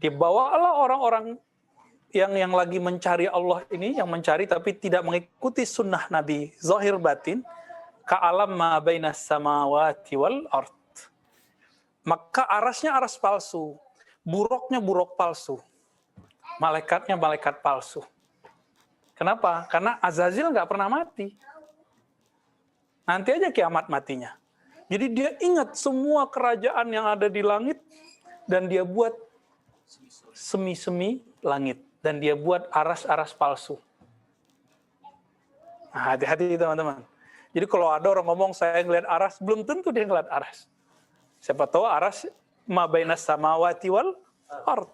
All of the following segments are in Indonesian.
Dibawalah orang-orang yang lagi mencari Allah ini, yang mencari tapi tidak mengikuti sunnah Nabi, zahir batin, ka alam ma bainas samawati wal ard. Maka arasnya aras palsu, buruknya buruk palsu, malaikatnya malaikat palsu. Kenapa? Karena Azazil nggak pernah mati. Nanti aja kiamat matinya. Jadi dia ingat semua kerajaan yang ada di langit, dan dia buat semi-semi langit. Dan dia buat aras-aras palsu. Nah, hati-hati teman-teman. Jadi kalau ada orang ngomong saya ngeliat aras, belum tentu dia ngeliat aras. Siapa tahu aras ma bainas samawati wal ard.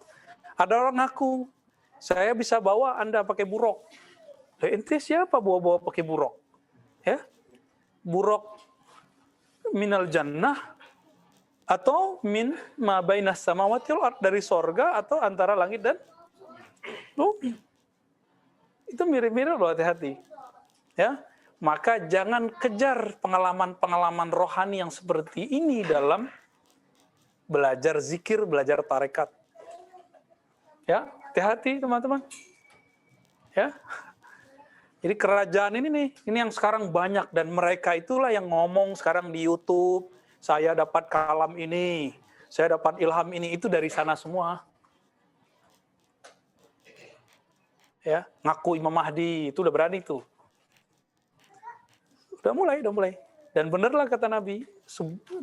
Ada orang ngaku, saya bisa bawa Anda pakai buruk. Ente siapa bawa-bawa pakai buruk? Ya? Buruk minal jannah atau min ma bainas samawati wal ard, dari sorga atau antara langit dan bumi. Itu mirip-mirip loh, hati-hati. Ya, maka jangan kejar pengalaman-pengalaman rohani yang seperti ini dalam belajar zikir, belajar tarekat. Ya, hati-hati teman-teman. Ya. Jadi kerajaan ini nih, ini yang sekarang banyak, dan mereka itulah yang ngomong sekarang di YouTube, saya dapat kalam ini, saya dapat ilham ini, itu dari sana semua. Ya, ngaku Imam Mahdi, itu udah berani tuh. Udah mulai. Dan benerlah kata Nabi,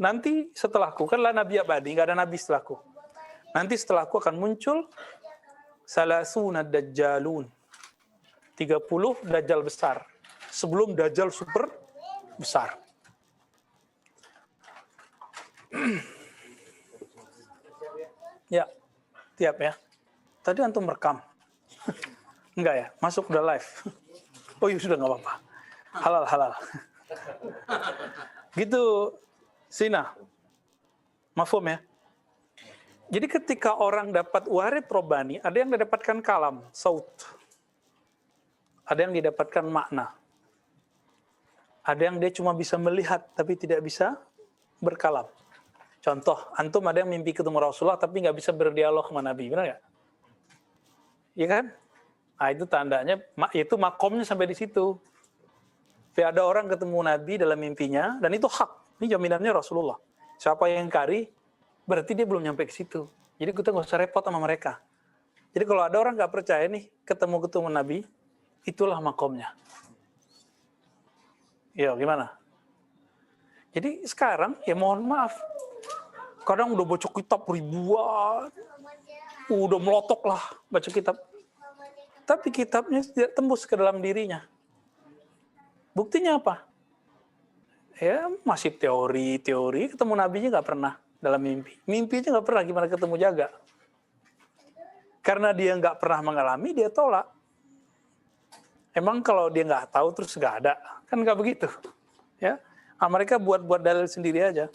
nanti setelahku, kan lah Nabi abadi, nggak ada Nabi setelahku. Nanti setelahku akan muncul salasuna dajjalun, 30 dajjal besar, sebelum dajjal super besar. Ya, tiap ya. Tadi antum rekam. Enggak ya, masuk udah live. Oh iya sudah, nggak apa-apa. Halal. Gitu, Sina. Mafhum ya? Jadi ketika orang dapat warid robani, ada yang didapatkan kalam, saut. Ada yang didapatkan makna. Ada yang dia cuma bisa melihat, tapi tidak bisa berkalam. Contoh, antum ada yang mimpi ketemu Rasulullah, tapi nggak bisa berdialog sama Nabi, benar nggak? Iya kan? Nah, itu tandanya, itu makomnya sampai di situ. Ada orang ketemu Nabi dalam mimpinya, dan itu hak. Ini jaminannya Rasulullah. Siapa yang ingkari, berarti dia belum nyampe ke situ. Jadi kita nggak usah repot sama mereka. Jadi kalau ada orang nggak percaya nih, ketemu Nabi, itulah makomnya. Ya, gimana? Jadi sekarang, ya mohon maaf, kadang udah baca kitab ribuan, udah melotok lah baca kitab. Tapi kitabnya tidak tembus ke dalam dirinya. Buktinya apa? Ya masih teori, ketemu nabinya nggak pernah dalam mimpi. Mimpinya nggak pernah, gimana ketemu jaga? Karena dia nggak pernah mengalami, dia tolak. Emang kalau dia nggak tahu terus nggak ada? Kan nggak begitu. Ya, mereka buat dalil sendiri aja.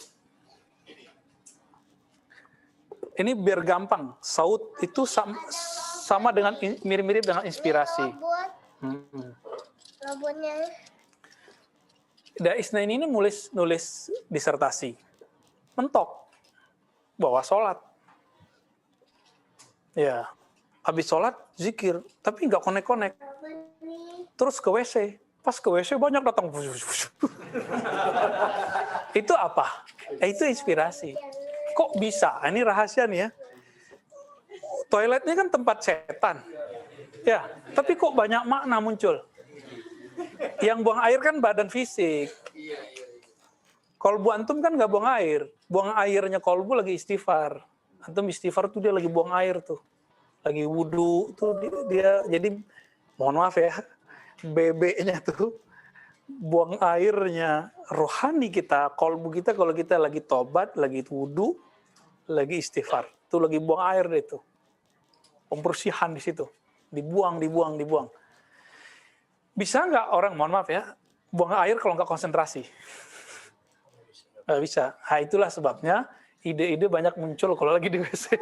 Ini biar gampang. Saud itu sama dengan mirip-mirip dengan inspirasi. Robotnya. Isnaini ini nulis disertasi. Mentok. Bawa sholat. Ya. Habis sholat, zikir. Tapi nggak konek-konek. Terus ke WC. Pas ke WC banyak datang. Itu apa? Itu inspirasi. Kok bisa? Ini rahasia nih ya. Toiletnya kan tempat setan. Ya, tapi kok banyak makna muncul. Yang buang air kan badan fisik. Kolbu antum kan nggak buang air. Buang airnya kolbu lagi istighfar. Antum istighfar tuh dia lagi buang air tuh. Lagi wudu tuh dia jadi mohon maaf ya. BB-nya tuh buang airnya rohani kita, kolbu kita kalau kita lagi tobat, lagi wudu, lagi istighfar. Tuh lagi buang air deh tuh. Pembersihan di situ. Dibuang. Bisa nggak orang, mohon maaf ya, buang air kalau nggak konsentrasi? Nggak bisa. Nah, itulah sebabnya ide-ide banyak muncul kalau lagi di WC.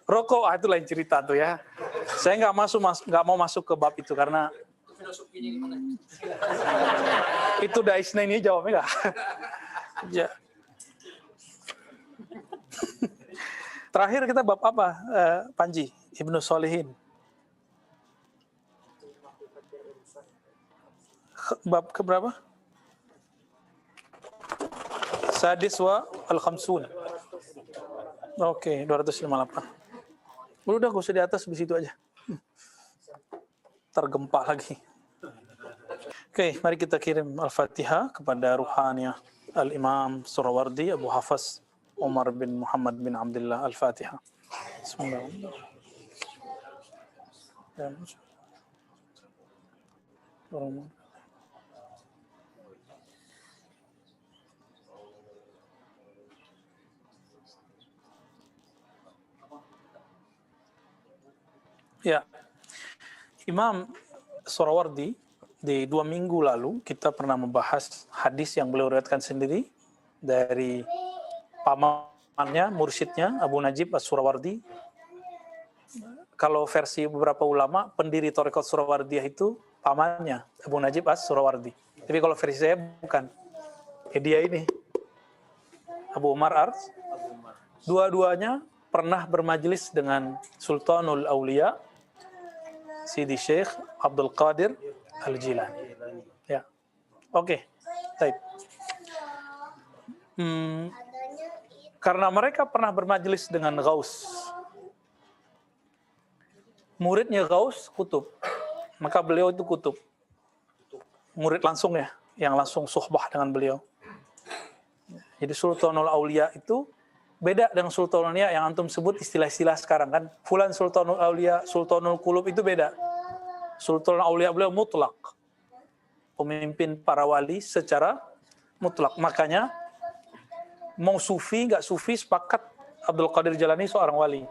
Rokok, itu lain cerita tuh ya. Saya nggak mau masuk ke bab itu karena itu Daisna ini jawabnya nggak. Ya. Terakhir kita bab apa, Panji? Ibnu Sholihin. Bab keberapa? Sadis wa al-khamsun. Oke, 258. Udah gak usah di atas, di situ aja. Tergempa lagi. Oke, mari kita kirim Al-Fatihah kepada ruhaniyah Al-Imam Surawardi Abu Hafaz Umar bin Muhammad bin Abdullah. Al-Fatihah. Bismillahirrahmanirrahim. Ya, Imam Surawardi di 2 minggu lalu kita pernah membahas hadis yang beliau riwayatkan sendiri dari pamannya, mursyidnya Abu Najib As-Surawardi. Kalau versi beberapa ulama, pendiri Thariqat Surawardiyah itu pamannya Abu Najib As-Surawardi. Tapi kalau versi saya bukan. Dia ini Abu Umar Ars. Dua-duanya pernah bermajelis dengan Sultanul Aulia Sidi Syekh Abdul Qadir Al-Jilani. Ya. Oke. Baik. Karena mereka pernah bermajelis dengan Ghaus. Muridnya Ghaus kutub. Maka beliau itu kutub. Murid langsung ya, yang langsung suhbah dengan beliau. Jadi Sultanul Aulia itu beda dengan Sultanul Aulia yang antum sebut istilah-istilah sekarang kan. Fulan Sultanul Aulia, Sultanul Qulub itu beda. Sultanul Aulia beliau mutlak. Pemimpin para wali secara mutlak. Makanya mau sufi nggak sufi sepakat Abdul Qadir Jalani seorang wali.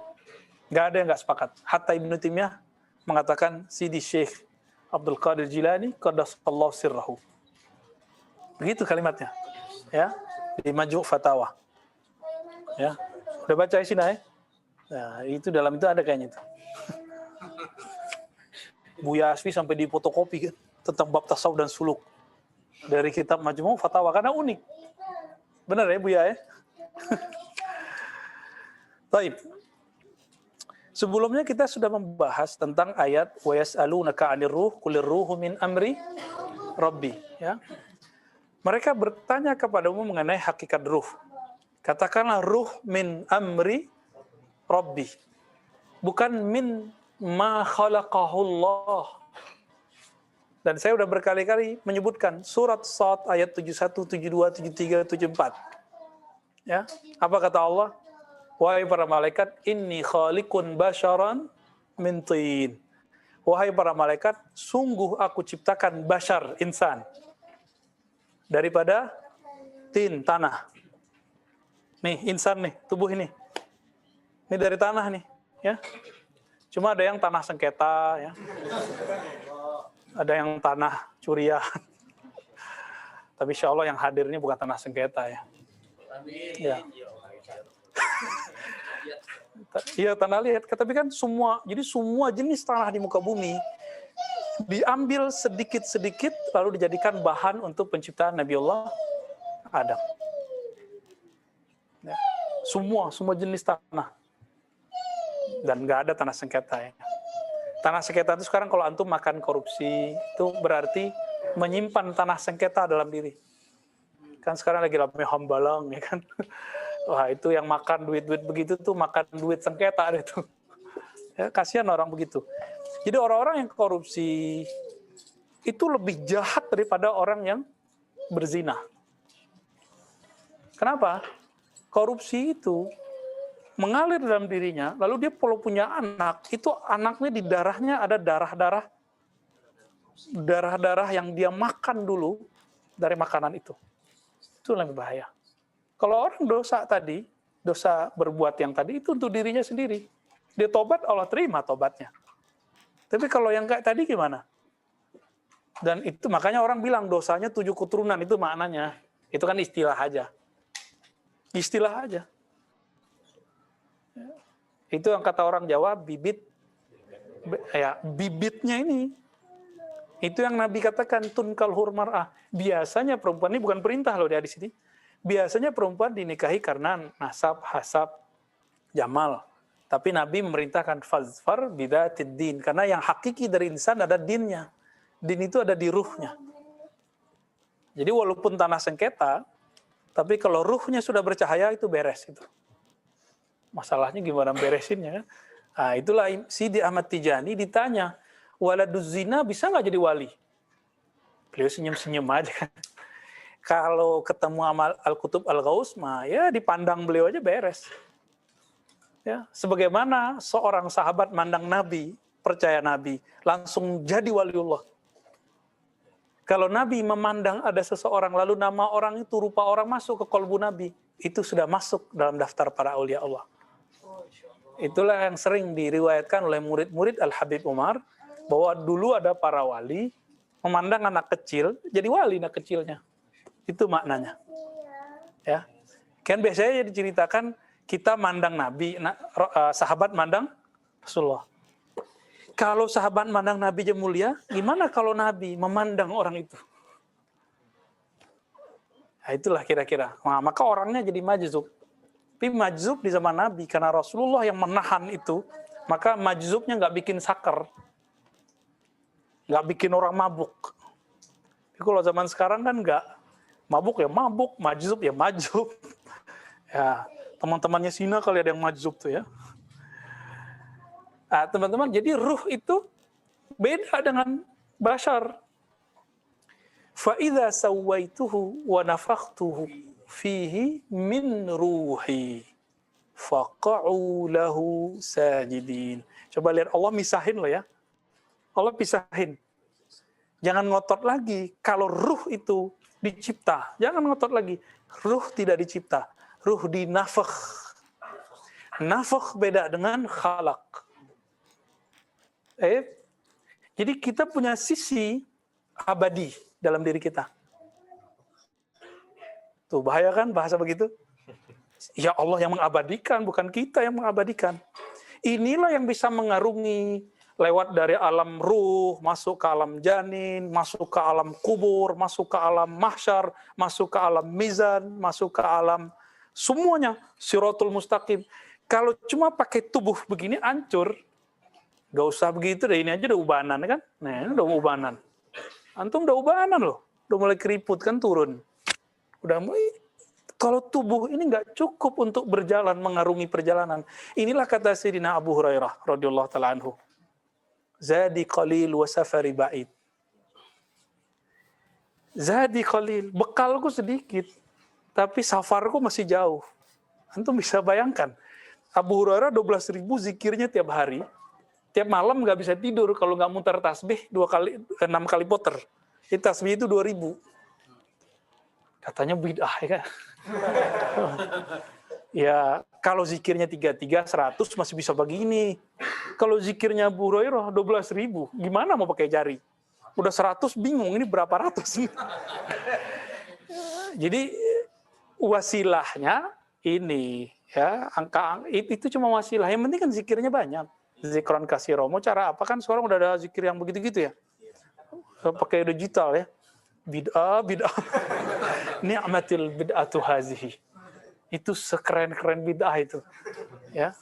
Nggak ada yang nggak sepakat. Hatta Ibnu Taimiyah mengatakan Sidi Syekh Abdul Qadir Jilani qaddasallahu sirrahu. Begitu kalimatnya. Ya, di Majmu' Fatawa. Ya, udah baca sini ya? Nah, itu dalam itu ada kayaknya itu. Buya Asfi sampai di fotokopi kan, tentang bab tasawuf dan suluk dari kitab Majmu' Fatawa karena unik. Benar ya Buya ya? Baik. Sebelumnya kita sudah membahas tentang ayat wa yas'alunaka 'anir ruh qulir ruhu min amri rabbi, ya. Mereka bertanya kepadamu mengenai hakikat ruh. Katakanlah ruh min amri rabbi. Bukan min ma khalaqahullah. Dan saya sudah berkali-kali menyebutkan surat Shad ayat 71, 72, 73, 74. Ya, apa kata Allah? Wahai para malaikat, inni khaliqun basyaran min tin. Wahai para malaikat, sungguh aku ciptakan bashar, insan, daripada tin, tanah. Nih, insan nih, tubuh ini. Ini dari tanah nih, ya. Cuma ada yang tanah sengketa, ya. Ada yang tanah curian. Tapi insya Allah yang hadir ini bukan tanah sengketa, ya. Ya. Iya, tanah liat. Tapi kan jadi semua jenis tanah di muka bumi diambil sedikit-sedikit lalu dijadikan bahan untuk penciptaan Nabiullah Adam. Ya. Semua jenis tanah. Dan nggak ada tanah sengketa ya. Tanah sengketa itu sekarang kalau antum makan korupsi itu berarti menyimpan tanah sengketa dalam diri. Kan sekarang lagi ramai hambalang ya kan. Wah itu yang makan duit-duit begitu tuh makan duit sengketa itu. Ya, kasihan orang begitu. Jadi orang-orang yang korupsi itu lebih jahat daripada orang yang berzina. Kenapa? Korupsi itu mengalir dalam dirinya, lalu dia kalau punya anak, itu anaknya di darahnya ada darah-darah yang dia makan dulu dari makanan itu. Itu lebih bahaya. Kalau orang dosa berbuat yang tadi itu untuk dirinya sendiri. Dia tobat, Allah terima tobatnya. Tapi kalau yang kayak tadi gimana? Dan itu makanya orang bilang dosanya 7 keturunan, itu maknanya. Itu kan istilah aja. Istilah aja. Itu yang kata orang Jawa, bibitnya ini. Itu yang Nabi katakan, tunkal hurmar'ah. Biasanya perempuan ini bukan perintah loh dia di sini. Biasanya perempuan dinikahi karena nasab, hasab, Jamal. Tapi Nabi memerintahkan fazfar bidzatid din, karena yang hakiki dari insan ada dinnya. Din itu ada di ruhnya. Jadi walaupun tanah sengketa, tapi kalau ruhnya sudah bercahaya itu beres itu. Masalahnya gimana beresinnya kan? Nah, itulah Sidi Ahmad Tijani ditanya, waladuz zina bisa nggak jadi wali? Beliau senyum-senyum aja kan. Kalau ketemu amal Al-Kutub Al-Ghaus, ya dipandang beliau aja beres. Ya, sebagaimana seorang sahabat mandang Nabi, percaya Nabi, langsung jadi waliullah. Kalau Nabi memandang ada seseorang, lalu nama orang itu, rupa orang masuk ke kolbu Nabi, itu sudah masuk dalam daftar para aulia Allah. Itulah yang sering diriwayatkan oleh murid-murid Al-Habib Umar, bahwa dulu ada para wali, memandang anak kecil, jadi wali anak kecilnya. Itu maknanya. Ya, kan biasanya diceritakan, kita mandang Nabi, sahabat mandang Rasulullah. Kalau sahabat mandang Nabi aja mulia, gimana kalau Nabi memandang orang itu? Nah, itulah kira-kira. Nah, maka orangnya jadi majzub. Tapi majzub di zaman Nabi, karena Rasulullah yang menahan itu, maka majzubnya nggak bikin sakar. Nggak bikin orang mabuk. Tapi kalau zaman sekarang kan nggak. Mabuk ya mabuk, majzub ya majzub. Ya, teman-temannya Sina kali ada yang majzub tuh ya. Nah, teman-teman, jadi ruh itu beda dengan bashar. Fa idza sawaituhu wa nafakhtuhu fihi min ruhi faqa'u lahu sajidin. Coba lihat, Allah misahin loh ya. Allah pisahin. Jangan ngotot lagi. Kalau ruh itu dicipta, jangan ngotot lagi. Ruh tidak dicipta. Ruh dinafakh. Nafakh beda dengan khalaq. Jadi kita punya sisi abadi dalam diri kita. Tuh bahaya kan bahasa begitu? Ya Allah yang mengabadikan, bukan kita yang mengabadikan. Inilah yang bisa mengarungi lewat dari alam ruh, masuk ke alam janin, masuk ke alam kubur, masuk ke alam mahsyar, masuk ke alam mizan, masuk ke alam semuanya, siratul mustaqim. Kalau cuma pakai tubuh begini hancur. Gak usah begitu deh, ini aja udah ubanan kan? Nah, ini udah ubanan. Antum udah ubanan loh. Udah mulai keriput kan turun. Udah mulai. Kalau tubuh ini nggak cukup untuk berjalan, mengarungi perjalanan. Inilah kata Sayyidina Abu Hurairah radhiyallahu ta'ala anhu. Zadi qalil wa safari ba'id. Zadi qalil, bekalku sedikit, tapi safarku masih jauh. Antum bisa bayangkan. Abu Hurairah 12.000 zikirnya tiap hari. Tiap malam nggak bisa tidur kalau nggak muter tasbih 6 kali puter. Jadi tasbih itu 2.000. Katanya bid'ah ya kan? Ya kalau zikirnya 33, 100 masih bisa begini. Kalau zikirnya Abu Hurairah 12.000, gimana mau pakai jari? Udah 100 bingung ini berapa ratus. Jadi wasilahnya ini ya, angka itu cuma wasilah. Yang penting kan zikirnya banyak. Zikron kasiro. Mau cara apa kan sekarang udah ada zikir yang begitu-gitu ya. Pakai digital ya. Bid'ah. Ni'matil bid'atu hazihi. Itu sekeren-keren bid'ah itu. Ya.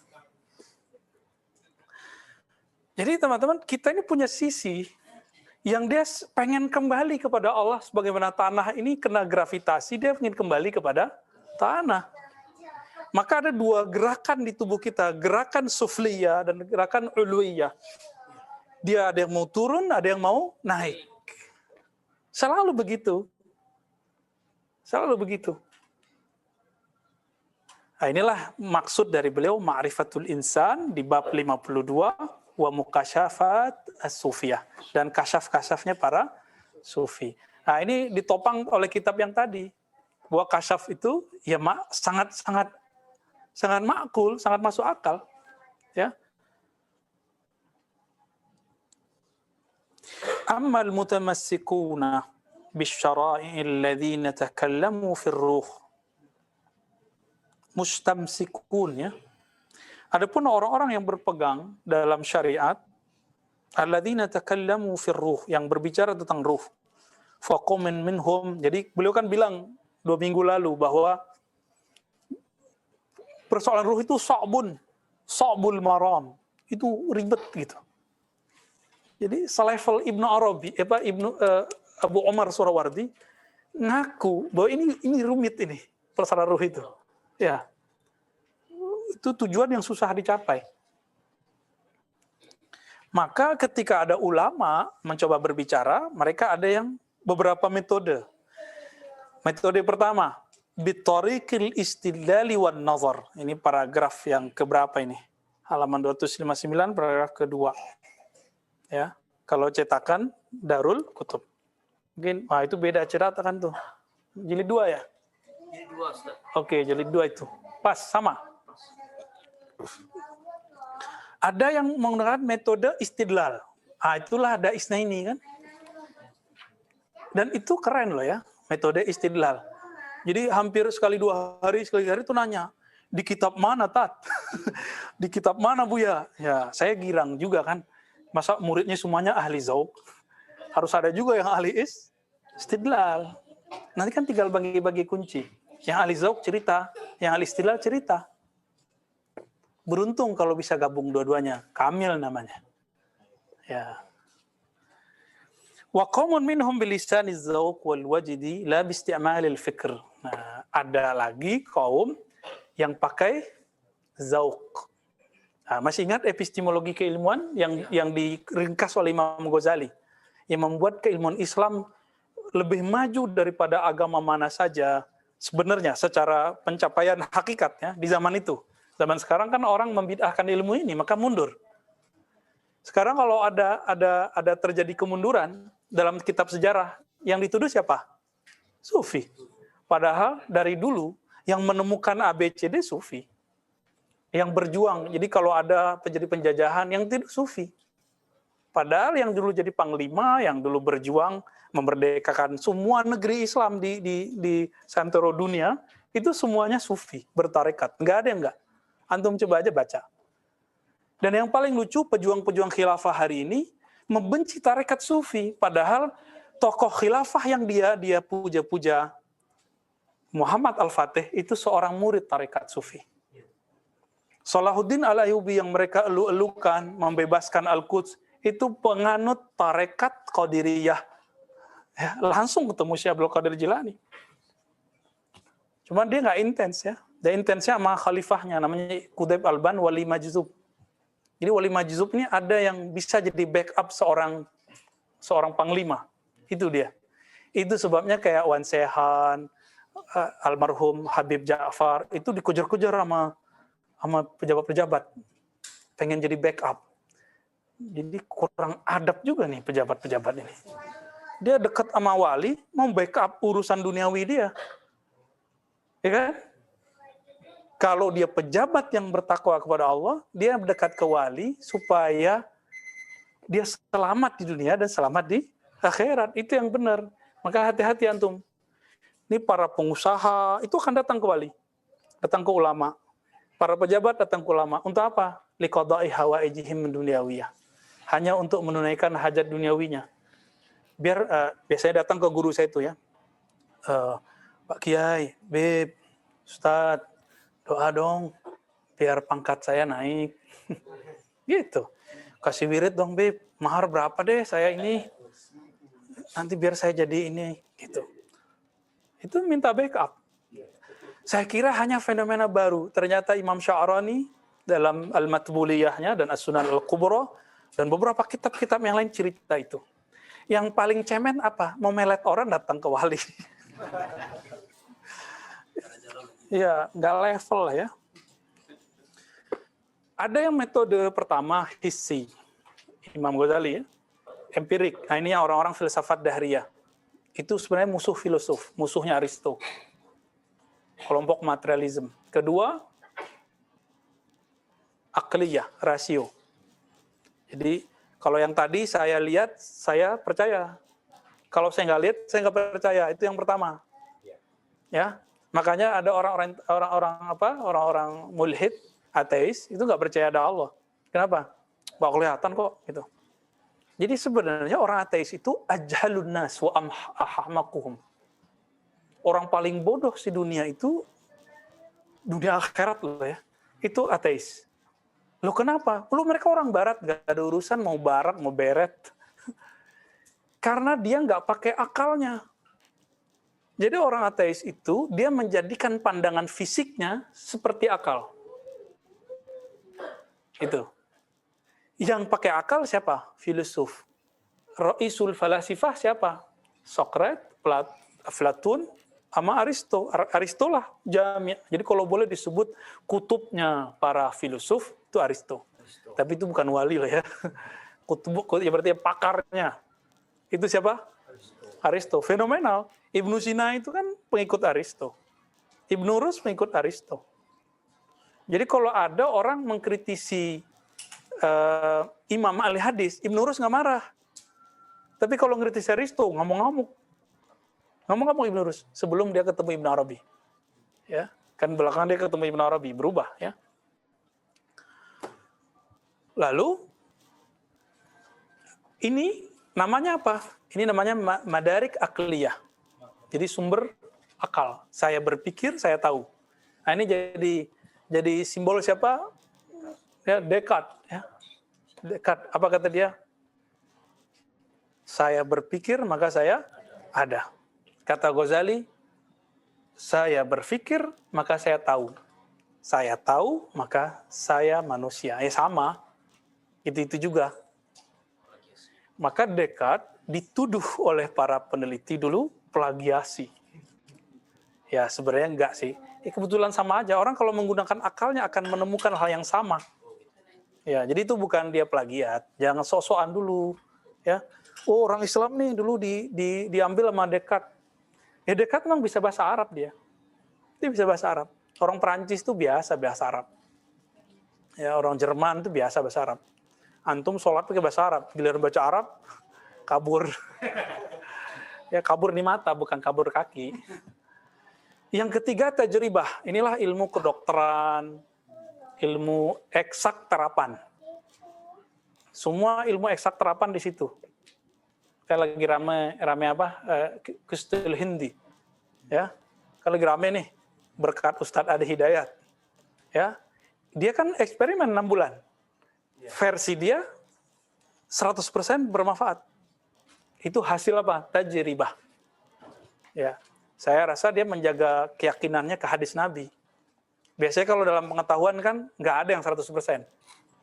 Jadi teman-teman, kita ini punya sisi yang dia pengen kembali kepada Allah, sebagaimana tanah ini kena gravitasi, dia ingin kembali kepada tanah. Maka ada dua gerakan di tubuh kita, gerakan sufliyah dan gerakan uluwiyah. Dia ada yang mau turun, ada yang mau naik. Selalu begitu. Selalu begitu. Nah, inilah maksud dari beliau Ma'rifatul Insan di bab 52 wa mukasyafat as-sufiyah, dan kasyaf-kasyafnya para sufi. Nah, ini ditopang oleh kitab yang tadi. Bahwa kasyaf itu ya sangat makul, sangat masuk akal, ya. Ammal mutamassikuna bisyara'i'il ladzina takallamu fir ruh. Mustamsikun, ya. Adapun orang-orang yang berpegang dalam syariat, alladzina takallamu fir ruh, yang berbicara tentang ruh. Faqum minhum. Jadi beliau kan bilang 2 minggu lalu bahwa persoalan ruh itu sa'bun, Sa'bul maram. Itu ribet gitu. Jadi selevel Ibnu Arabi, Abu Omar Surawardi ngaku bahwa ini rumit ini persoalan ruh itu. Ya. Itu tujuan yang susah dicapai. Maka ketika ada ulama mencoba berbicara, mereka ada yang beberapa metode. Metode pertama, bitariqil istidlali wan nazar. Ini paragraf yang keberapa ini? Halaman 259, paragraf kedua. Ya, kalau cetakan Darul Kutub. Mungkin, itu beda cetakan tuh. Jilid 2 ya? Jilid 2, Ustaz. Oke, jilid 2 itu. Pas, sama. Ada yang menggunakan metode istidlal. Itulah ada isnaini kan. Dan itu keren loh ya, metode istidlal. Jadi hampir sekali dua hari itu nanya, di kitab mana Tat? Di kitab mana Buya? Ya, saya girang juga kan. Masa muridnya semuanya ahli zauq? Harus ada juga yang ahli istidlal. Nanti kan tinggal bagi-bagi kunci. Yang ahli zauq cerita, yang ahli istidlal cerita. Beruntung kalau bisa gabung dua-duanya. Kamil namanya. Ya. Wa qaumun minhum bilisani dzauq wal wajdi la bi isti'malil fikr. Nah, ada lagi kaum yang pakai zauq. Nah, masih ingat epistemologi keilmuan yang diringkas oleh Imam Ghazali yang membuat keilmuan Islam lebih maju daripada agama mana saja sebenarnya secara pencapaian hakikatnya di zaman itu. Zaman sekarang kan orang membid'ahkan ilmu ini, maka mundur. Sekarang kalau ada terjadi kemunduran dalam kitab sejarah, yang dituduh siapa? Sufi. Padahal dari dulu yang menemukan ABCD Sufi. Yang berjuang. Jadi kalau ada terjadi penjajahan, yang tidak Sufi. Padahal yang dulu jadi panglima, yang dulu berjuang memerdekakan semua negeri Islam di santero dunia, itu semuanya Sufi, bertarekat. Nggak ada yang nggak. Antum coba aja baca. Dan yang paling lucu, pejuang-pejuang khilafah hari ini membenci tarekat Sufi. Padahal tokoh khilafah yang dia puja-puja, Muhammad Al-Fatih, itu seorang murid tarekat Sufi. Salahuddin Al-Ayyubi yang mereka elu-elukan, membebaskan Al-Quds, itu penganut tarekat Qadiriyah. Ya, langsung ketemu Syekh Abdul Qadir Jilani. Cuman dia nggak intens ya. Dia intensnya sama khalifahnya, namanya Qutb Alban Wali Majzub. Jadi Wali Majzub ini ada yang bisa jadi backup seorang panglima. Itu dia. Itu sebabnya kayak Wan Sehan, almarhum Habib Ja'far, itu dikejar-kejar sama pejabat-pejabat. Pengen jadi backup. Jadi kurang adab juga nih pejabat-pejabat ini. Dia dekat sama wali, mau backup urusan duniawi dia. Ya kan? Kalau dia pejabat yang bertakwa kepada Allah, dia mendekat ke wali supaya dia selamat di dunia dan selamat di akhirat. Itu yang benar. Maka hati-hati antum. Ini para pengusaha itu akan datang ke wali, datang ke ulama. Para pejabat datang ke ulama. Untuk apa? Liqada'i hawaijihim dunyawiyah. Hanya untuk menunaikan hajat duniawinya. Biasanya datang ke guru saya itu ya. Pak Kiai, Beb, Ustadz, doa dong biar pangkat saya naik. Gitu. Kasih wirid dong, Beb. Mahar berapa deh saya ini? Nanti biar saya jadi ini. Gitu. Itu minta backup. Saya kira hanya fenomena baru. Ternyata Imam Sya'rani dalam Al-Matbuliyahnya dan As-Sunan Al-Kubra dan beberapa kitab-kitab yang lain cerita itu. Yang paling cemen apa? Mau melet orang datang ke wali. Ya, nggak level lah ya. Ada yang metode pertama, hissi. Imam Ghazali ya. Empirik. Nah, ini orang-orang filsafat dahriyah. Itu sebenarnya musuh filosof, musuhnya Aristo. Kelompok materialisme. Kedua, akliyah, rasio. Jadi, kalau yang tadi saya lihat, saya percaya. Kalau saya nggak lihat, saya nggak percaya. Itu yang pertama. Ya, makanya ada orang-orang mulhid, ateis, itu nggak percaya ada Allah. Kenapa? Nggak kelihatan kok, gitu. Jadi sebenarnya orang ateis itu ajhalun nas wa ahmaquhum. Orang paling bodoh di dunia itu, dunia akhirat loh ya, itu ateis. Loh kenapa? Loh mereka orang barat, nggak ada urusan mau barat, mau beret. Karena dia nggak pakai akalnya. Jadi orang ateis itu, dia menjadikan pandangan fisiknya seperti akal. Itu. Yang pakai akal siapa? Filosof. Ra'isul falasifah siapa? Socrates, Platon, sama Aristo. Aristo lah jami'. Jadi kalau boleh disebut kutubnya para filosof, itu Aristo. Tapi itu bukan wali lah ya. Kutub, ya berarti pakarnya. Itu siapa? Aristo. Fenomenal. Ibnu Sina itu kan pengikut Aristo. Ibnu Rus pengikut Aristo. Jadi kalau ada orang mengkritisi Imam ahli hadis, Ibnu Rus nggak marah. Tapi kalau ngkritisi Aristo, ngamuk-ngamuk. Ngamuk-ngamuk Ibnu Rus sebelum dia ketemu Ibnu Arabi. Ya, kan belakangan dia ketemu Ibnu Arabi, berubah ya. Lalu ini namanya apa? Ini namanya madarik akliyah. Jadi sumber akal. Saya berpikir, saya tahu. Nah, ini jadi simbol siapa? Ya, Descartes. Ya. Descartes. Apa kata dia? Saya berpikir, maka saya ada. Kata Ghazali, saya berpikir, maka saya tahu. Saya tahu, maka saya manusia. Sama. Itu juga. Maka Descartes dituduh oleh para peneliti dulu plagiasi. Ya sebenarnya enggak sih. Kebetulan sama aja. Orang kalau menggunakan akalnya akan menemukan hal yang sama. Ya, jadi itu bukan dia plagiat. Jangan sok-sokan dulu. Ya, oh orang Islam nih dulu diambil sama Descartes. Ya Descartes memang bisa bahasa Arab dia. Dia bisa bahasa Arab. Orang Perancis itu biasa bahasa Arab. Ya, orang Jerman itu biasa bahasa Arab. Antum sholat pakai bahasa Arab, giliran baca Arab, kabur. Ya kabur di mata, bukan kabur kaki. Yang ketiga tajribah. Inilah ilmu kedokteran, ilmu eksak terapan. Semua ilmu eksak terapan di situ. Kayak lagi rame apa? Kustul Hindi. Ya, kalau lagi rame nih berkat Ustadz Adi Hidayat. Ya, dia kan eksperimen 6 bulan. Versi dia 100% bermanfaat. Itu hasil apa? Tajribah. Ya, saya rasa dia menjaga keyakinannya ke hadis Nabi. Biasanya kalau dalam pengetahuan kan nggak ada yang 100%.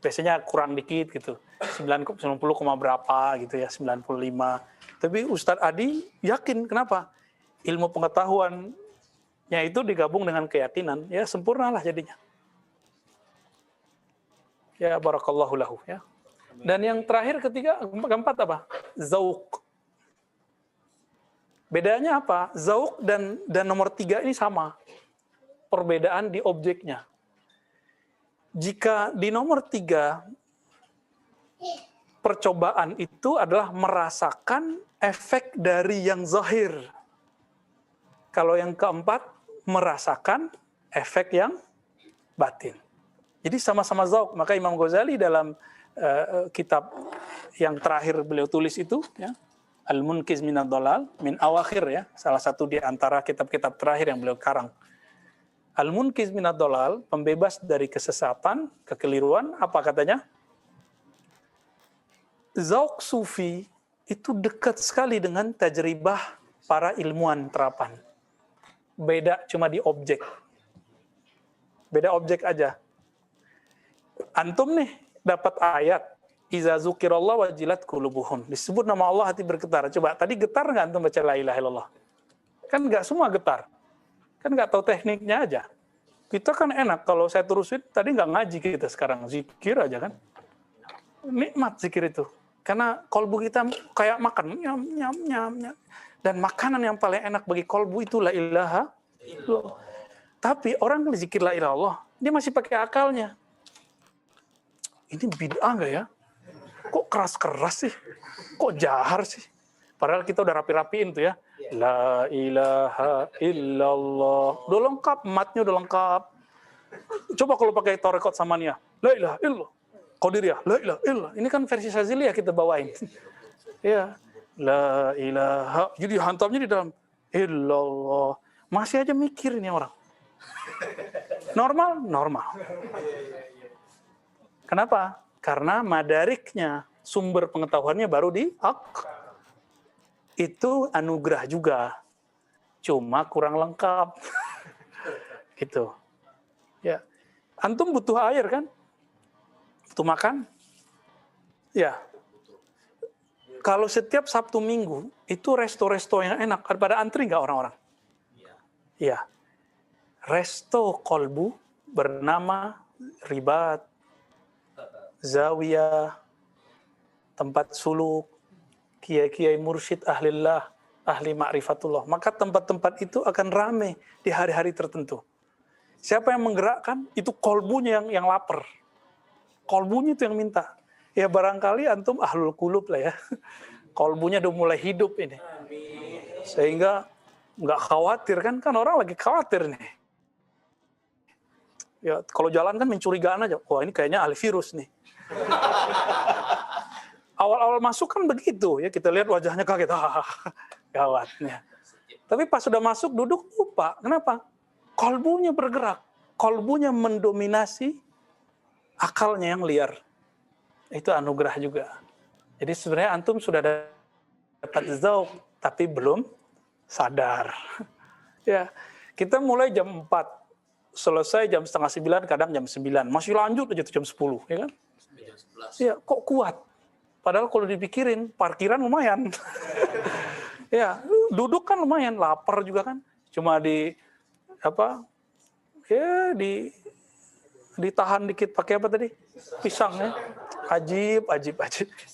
Biasanya kurang dikit gitu. 90, berapa gitu ya, 95. Tapi Ustadz Adi yakin, kenapa? Ilmu pengetahuannya itu digabung dengan keyakinan, ya sempurnalah jadinya. Ya barakallahu lahu ya. Dan yang terakhir keempat apa? Zauq. Bedanya apa? Zauq dan nomor 3 ini sama. Perbedaan di objeknya. Jika di nomor 3 percobaan itu adalah merasakan efek dari yang zahir. Kalau yang keempat merasakan efek yang batin. Jadi sama-sama zauq. Maka Imam Ghazali dalam kitab yang terakhir beliau tulis itu, ya, Al-Munqiz minad Dhalal, min awakhir ya, salah satu di antara kitab-kitab terakhir yang beliau karang. Al-Munqiz minad Dhalal, pembebas dari kesesatan, kekeliruan, apa katanya? Zauq sufi itu dekat sekali dengan tajribah para ilmuwan terapan. Beda cuma di objek. Beda objek aja. Antum nih dapat ayat iza zukirallah wajilat qulubuhum. Disebut nama Allah hati bergetar. Coba tadi getar nggak antum baca la ilaha illallah? Kan nggak semua getar. Kan nggak tahu tekniknya aja. Kita kan enak kalau saya terusin tadi nggak ngaji kita sekarang zikir aja kan. Nikmat zikir itu. Karena kolbu kita kayak makan nyam nyam nyam nyam. Dan makanan yang paling enak bagi kolbu itu la ilaha illallah. Tapi orang yang zikir la ilaha illallah, dia masih pakai akalnya. Ini bid'ah nggak ya? Kok keras-keras sih? Kok jahar sih? Padahal kita udah rapi-rapiin tuh ya. La ilaha illallah. Udah lengkap, matnya udah lengkap. Coba kalau pakai tarekat samaniyah. La ilaha illallah. Qadiriyah. La ilaha illallah. Ini kan versi Syaziliyah kita bawain. Ya. La ilaha. Jadi hantamnya di dalam. Illallah. Masih aja mikir ini orang. Normal? Normal. Kenapa? Karena madariknya, sumber pengetahuannya baru di itu anugerah juga. Cuma kurang lengkap. Gitu. Ya. Antum butuh air kan? Butuh makan? Ya. Kalau setiap Sabtu Minggu, itu resto-resto yang enak. Pada antri nggak orang-orang? Iya. Resto kolbu bernama Ribat, Zawiyah, tempat suluk, kiai-kiai mursyid ahlillah, ahli ma'rifatullah. Maka tempat-tempat itu akan ramai di hari-hari tertentu. Siapa yang menggerakkan? Itu kolbunya yang lapar. Kolbunya itu yang minta. Ya barangkali antum ahlul qulub lah ya. Kolbunya udah mulai hidup ini. Sehingga nggak khawatir kan orang lagi khawatir nih. Ya kalau jalan kan mencurigaan aja. Wah ini kayaknya ahli virus nih. Awal-awal masuk kan begitu ya, kita lihat wajahnya kaget. Gawatnya. Tapi pas sudah masuk duduk lupa. Kenapa? Kolbunya bergerak. Kolbunya mendominasi akalnya yang liar. Itu anugerah juga. Jadi sebenarnya antum sudah dapat zauq, tapi belum sadar. Ya, kita mulai jam 4, selesai jam setengah 9, kadang jam 9. Masih lanjut aja jam 10, ya kan? Jam 11. Ya, kok kuat? Padahal kalau dipikirin, parkiran lumayan. Ya, duduk kan lumayan, lapar juga kan. Cuma ditahan dikit pakai apa tadi? Pisang ya. Ajib.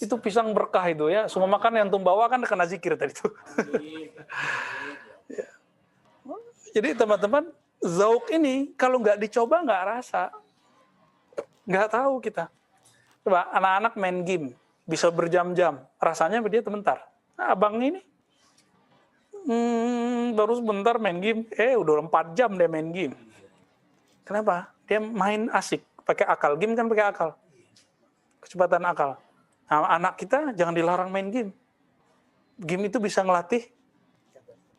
Itu pisang berkah itu ya. Semua makan yang antum bawa kan kena zikir tadi itu. Ya. Jadi teman-teman, zauq ini kalau nggak dicoba nggak rasa. Nggak tahu kita. Coba anak-anak main game, bisa berjam-jam. Rasanya dia sebentar. Nah, abang ini baru sebentar main game, udah 4 jam dia main game. Kenapa? Dia main asik, pakai akal. Game kan pakai akal. Kecepatan akal. Nah, anak kita jangan dilarang main game. Game itu bisa ngelatih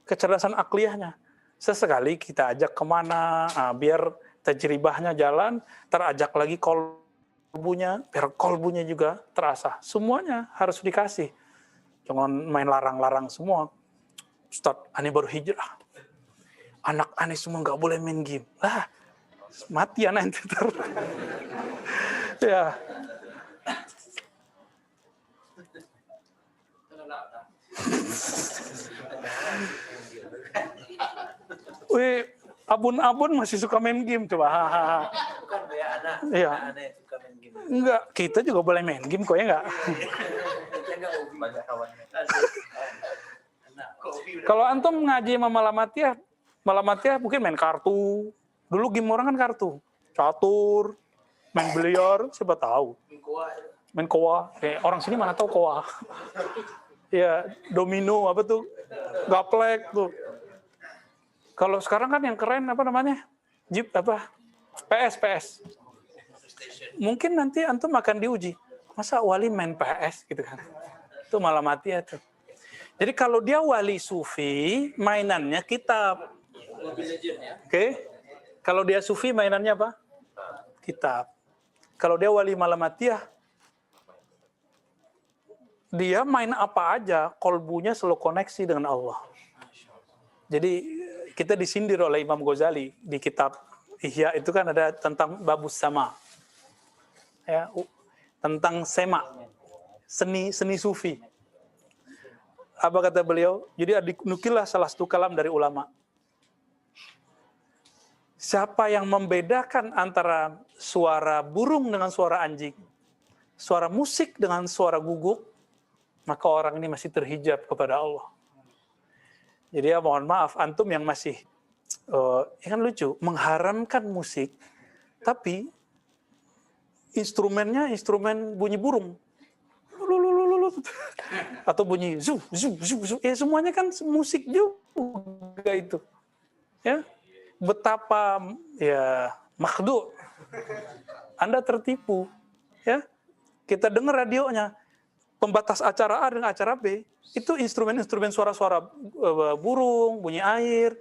kecerdasan akliyahnya. Sesekali kita ajak kemana, biar tajribahnya jalan, terajak lagi kolbunya, biar kolbunya juga terasa. Semuanya harus dikasih. Jangan main larang-larang semua. Ustaz, aneh baru hijrah. Anak aneh semua nggak boleh main game. Lah, mati anak nanti ter. Ya. Wih, abun-abun masih suka main game coba. Bukan ya anak. Iya. Anak suka main game. Enggak, kita juga boleh main game kok ya enggak. Banyak kawannya. Kalau antum ngaji sama Malamatiyah mungkin main kartu. Dulu game orang kan kartu. Catur, main biliar, siapa tahu. Main koa. Orang sini mana tahu koa. Ya, domino apa tuh? Gaplek tuh. Kalau sekarang kan yang keren apa namanya? Jeep apa? PS. Mungkin nanti antum akan diuji. Masa wali main PS gitu kan? Itu Malamatiyah tuh. Jadi kalau dia wali sufi, mainannya kitab. Oke? Kalau dia sufi, mainannya apa? Kitab. Kalau dia wali Malamatiyah, dia main apa aja, kolbunya selalu koneksi dengan Allah. Jadi kita disindir oleh Imam Ghazali di kitab Ihya itu kan ada tentang babus sama. Ya, tentang sema, seni sufi. Apa kata beliau? Jadi dinukillah salah satu kalam dari ulama. Siapa yang membedakan antara suara burung dengan suara anjing, suara musik dengan suara guguk, maka orang ini masih terhijab kepada Allah. Jadi ya mohon maaf, antum yang masih, ya kan lucu, mengharamkan musik, tapi instrumennya instrumen bunyi burung. Atau bunyi zu. Ya semuanya kan musik juga itu. Ya. Betapa ya makhdu. Anda tertipu. Ya. Kita dengar radionya. Pembatas acara A dengan acara B, itu instrumen-instrumen suara-suara burung, bunyi air.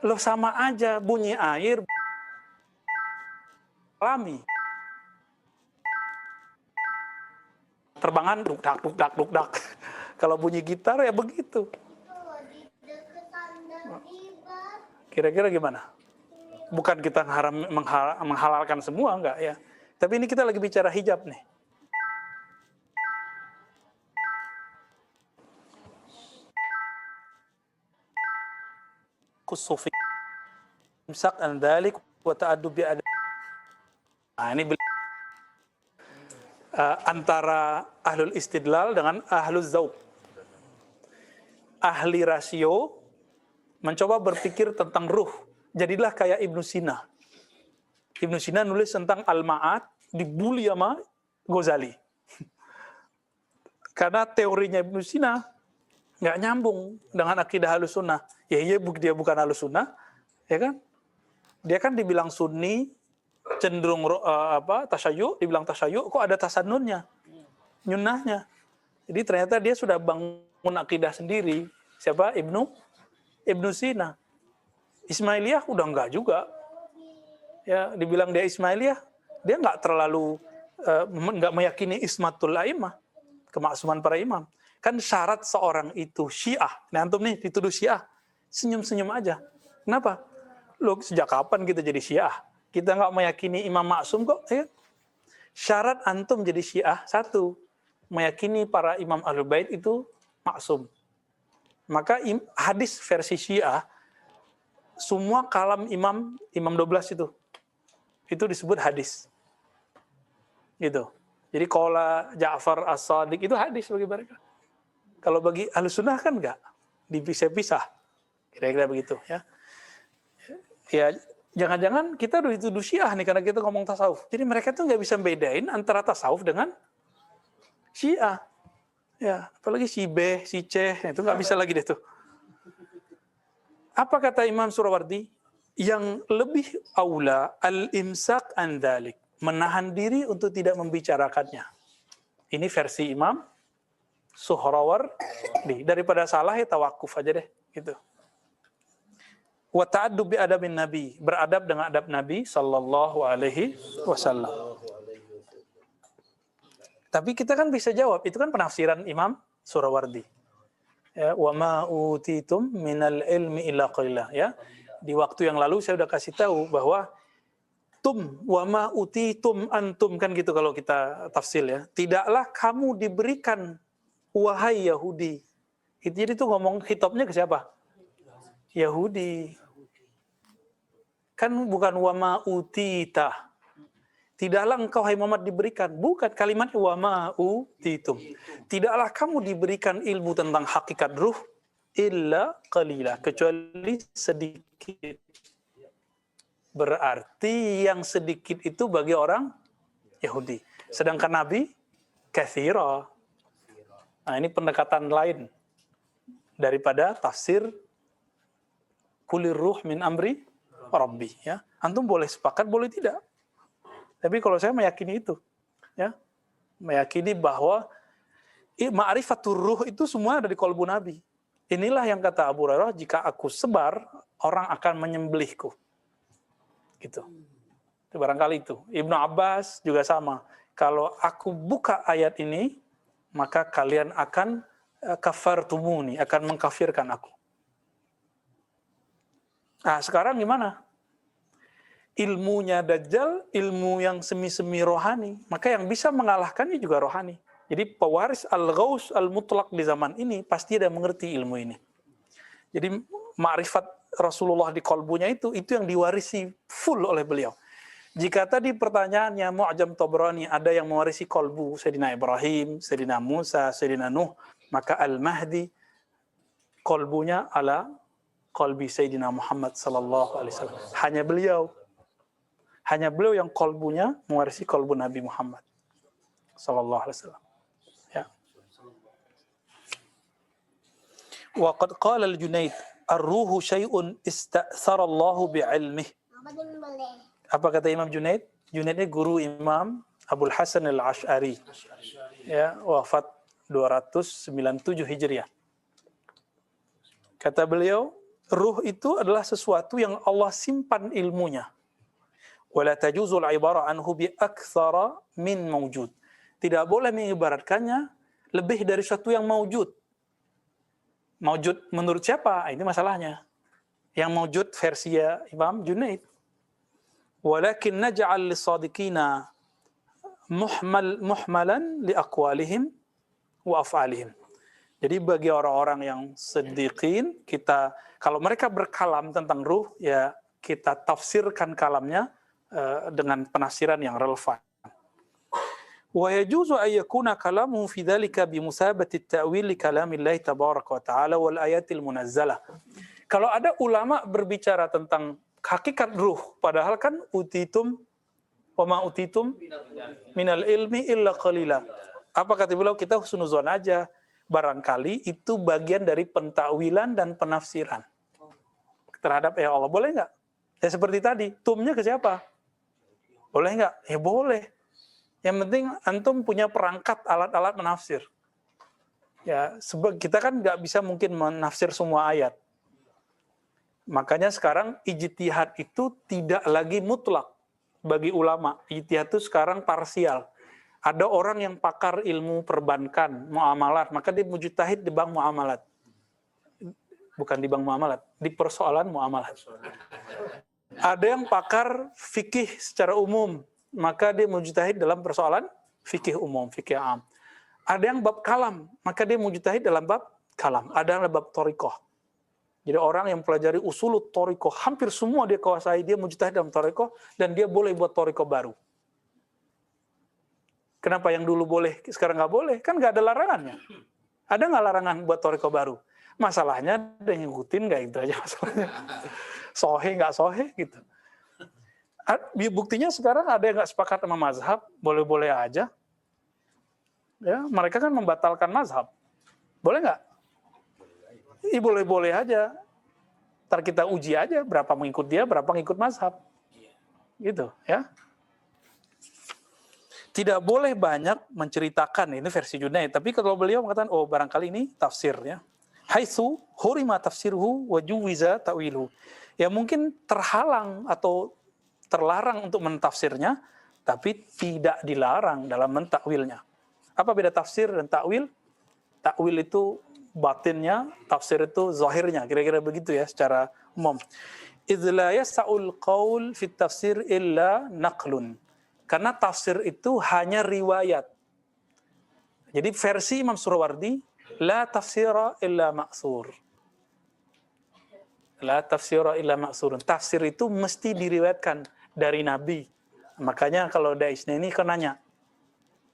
Loh sama aja, bunyi air alami. terbangan duk dak. Kalau bunyi gitar ya begitu. Kira-kira gimana? Bukan kita menghalalkan semua, enggak ya. Tapi ini kita lagi bicara hijab nih. Kusufi imsak an dzalik wa ta'addub bi adab. Nah, ini antara ahlul istidlal dengan ahlul zauq. Ahli rasio mencoba berpikir tentang ruh. Jadilah kayak Ibnu Sina. Ibnu Sina nulis tentang Al-Ma'ad, dibully sama Ghazali. Karena teorinya Ibnu Sina nggak nyambung dengan akidah Ahlus Sunnah. Ya iya, dia bukan Ahlus Sunnah, ya kan? Dia kan dibilang Sunni, cenderung tasyayyu, dibilang tasyayyu, kok ada tasannunnya, nyunnahnya. Jadi ternyata dia sudah bangun akidah sendiri. Siapa? Ibnu Sina. Ismailiyah udah enggak juga. Ya, dibilang dia Ismailiyah, dia enggak terlalu enggak meyakini ismatul a'immah, kemaksuman para imam. Kan syarat seorang itu Syiah. Nah, antum nih dituduh Syiah, senyum-senyum aja. Kenapa? Loh, sejak kapan kita jadi Syiah? Kita enggak meyakini imam maksum kok, ya. Syarat antum jadi Syiah, satu, meyakini para imam Ahlul Bait itu maksum. Maka hadis versi Syiah, semua kalam imam 12 itu disebut hadis. Gitu. Jadi qala Ja'far As-Shadiq itu hadis bagi mereka. Kalau bagi Ahlus Sunnah kan enggak, dipisah-pisah. Kira-kira begitu, ya. Ya, jangan-jangan kita udah dituduh Syiah nih karena kita ngomong tasawuf. Jadi mereka tuh nggak bisa bedain antara tasawuf dengan Syiah. Ya, apalagi si B, si C, itu nggak bisa lagi deh tuh. Apa kata Imam Surawardi? Yang lebih aula al-imsak an dzalik, menahan diri untuk tidak membicarakannya. Ini versi Imam Suhrawardi. Daripada salah ya tawakuf aja deh, gitu. Wa ta'addub bi adabin Nabi, beradab dengan adab Nabi sallallahu alaihi wasallam. Tapi kita kan bisa jawab, itu kan penafsiran Imam Surawardi. Ya, wa ma utitum minal ilmi illa qalila, ya. Di waktu yang lalu saya udah kasih tahu bahwa wa ma utitum antum, kan gitu kalau kita tafsir, ya. Tidaklah kamu diberikan wahai Yahudi. Jadi itu ngomong khitabnya ke siapa? Yahudi. Kan bukan wa ma utita. Tidaklah engkau hai Muhammad diberikan. Bukan, kalimat wa ma utitum. Tidaklah kamu diberikan ilmu tentang hakikat ruh illa qalila, kecuali sedikit. Berarti yang sedikit itu bagi orang Yahudi. Sedangkan Nabi katsira. Nah, ini pendekatan lain daripada tafsir kulir ruh min amri rabbi, ya. Antum boleh sepakat, boleh tidak. Tapi kalau saya meyakini itu, ya, meyakini bahwa ma'rifatur ruh itu semua ada di qalbu Nabi. Inilah yang kata Abu Hurairah, jika aku sebar, orang akan menyembelihku. Gitu. Itu barangkali itu. Ibnu Abbas juga sama. Kalau aku buka ayat ini, maka kalian akan kafartumuni, akan mengkafirkan aku. Nah, sekarang gimana? Ilmunya Dajjal, ilmu yang semi-semi rohani. Maka yang bisa mengalahkannya juga rohani. Jadi pewaris al-ghaus al-mutlaq di zaman ini pasti ada mengerti ilmu ini. Jadi ma'rifat Rasulullah di kolbunya itu yang diwarisi full oleh beliau. Jika tadi pertanyaannya Mu'jam Tabrani ada yang mewarisi kolbu Sayyidina Ibrahim, Sayyidina Musa, Sayyidina Nuh, maka Al-Mahdi kolbunya ala kolbi Sayyidina Muhammad sallallahu alaihi wasallam. Hanya beliau yang kolbunya mewarisi kolbu Nabi Muhammad sallallahu alaihi wasallam. Ya. Wa qad qala al-Junaid, ar-ruhu syai'un ista'thara Allahu bi'ilmihi. Apa kata Imam Junaid? Junaid ini guru Imam Abul Hasan al-Asy'ari. Ya, wafat 297 Hijriah. Kata beliau, ruh itu adalah sesuatu yang Allah simpan ilmunya. Wala tajuzul ibara anhu bi aktsara min mawjud. tidak boleh mengibaratkannya lebih dari sesuatu yang maujud. Maujud menurut siapa? Ini masalahnya. Yang maujud versi Imam Junaid. Walakin naj'al lis-sadiqina muhmalan li aqwalihim wa af'alihim. Jadi bagi orang-orang yang siddiqin, kita kalau mereka berkalam tentang ruh, ya kita tafsirkan kalamnya dengan penafsiran yang relevan. Wa yajuzu an yakuna kalamuhu fi dzalika bi musabati at-ta'wil li kalamillahi tabaraka wa ta'ala wal ayatil munazzalah. Kalau ada ulama berbicara tentang hakikat ruh, padahal kan utitum wa ma utitum minal ilmi illa qalila. Apa kata beliau? Kita husnuzon aja. Barangkali itu bagian dari pentakwilan dan penafsiran terhadap ya Allah. Boleh nggak? Ya seperti tadi, tumnya ke siapa? Boleh nggak? Ya boleh. Yang penting antum punya perangkat alat-alat menafsir. Ya, kita kan nggak bisa mungkin menafsir semua ayat. Makanya sekarang ijtihad itu tidak lagi mutlak bagi ulama. Ijtihad itu sekarang parsial. Ada orang yang pakar ilmu perbankan, muamalat, maka dia mujtahid di bank muamalat. Bukan di bank muamalat, di persoalan muamalat. Ada yang pakar fikih secara umum, maka dia mujtahid dalam persoalan fikih umum, fikih am. Ada yang bab kalam, maka dia mujtahid dalam bab kalam. Ada yang bab thariqah. Jadi orang yang pelajari usulut thariqah, hampir semua dia kuasai, dia mujtahid dalam thariqah, dan dia boleh buat thariqah baru. Kenapa yang dulu boleh, sekarang nggak boleh? Kan nggak ada larangannya. Ada nggak larangan buat thariqah baru? Masalahnya ada yang ngikutin nggak, itu aja masalahnya. Sohe nggak sohe gitu. Buktinya sekarang ada yang nggak sepakat sama mazhab, boleh-boleh aja. Ya, mereka kan membatalkan mazhab. Boleh nggak? Boleh-boleh aja. Ntar kita uji aja berapa mengikut dia, berapa ngikut mazhab. Gitu, ya. Tidak boleh banyak menceritakan, ini versi Junaid, tapi kalau beliau mengatakan, oh barangkali ini tafsirnya. Haitsu hurima tafsiruhu wa juwiza ta'wiluhu. Ya mungkin terhalang atau terlarang untuk mentafsirnya, tapi tidak dilarang dalam mentakwilnya. Apa beda tafsir dan takwil? Takwil itu batinnya, tafsir itu zahirnya, kira-kira begitu ya secara umum. Idz la yas'ul qaul fi tafsir illa naqlun. Karena tafsir itu hanya riwayat. Jadi versi Imam Surawardi, la tafsira illa ma'sur. La tafsira illa ma'surun. Tafsir itu mesti diriwayatkan dari Nabi. Makanya kalau ada Isnaini kan nanya,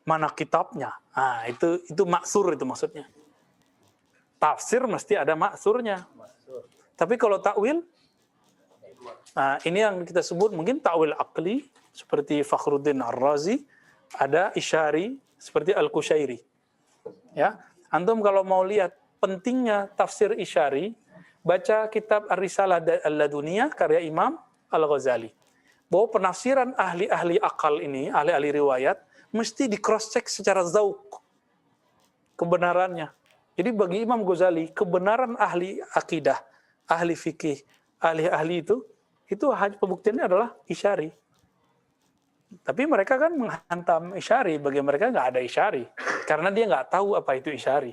mana kitabnya? Nah, itu maksur itu maksudnya. Tafsir mesti ada maksurnya. Tapi kalau takwil, nah ini yang kita sebut mungkin takwil aqli, seperti Fakhruddin Ar-Razi, ada Isyari, seperti Al-Qushairi. Ya, antum kalau mau lihat pentingnya tafsir Isyari, baca kitab Ar-Risalah Al-Laduniyah karya Imam Al-Ghazali. Bahwa penafsiran ahli-ahli akal ini, ahli-ahli riwayat, mesti di cross check secara zauq kebenarannya. Jadi bagi Imam Ghazali, kebenaran ahli akidah, ahli fikih, ahli-ahli itu hanya pembuktiannya adalah Isyari. Tapi mereka kan menghantam Isyari, bagi mereka nggak ada Isyari, karena dia nggak tahu apa itu Isyari.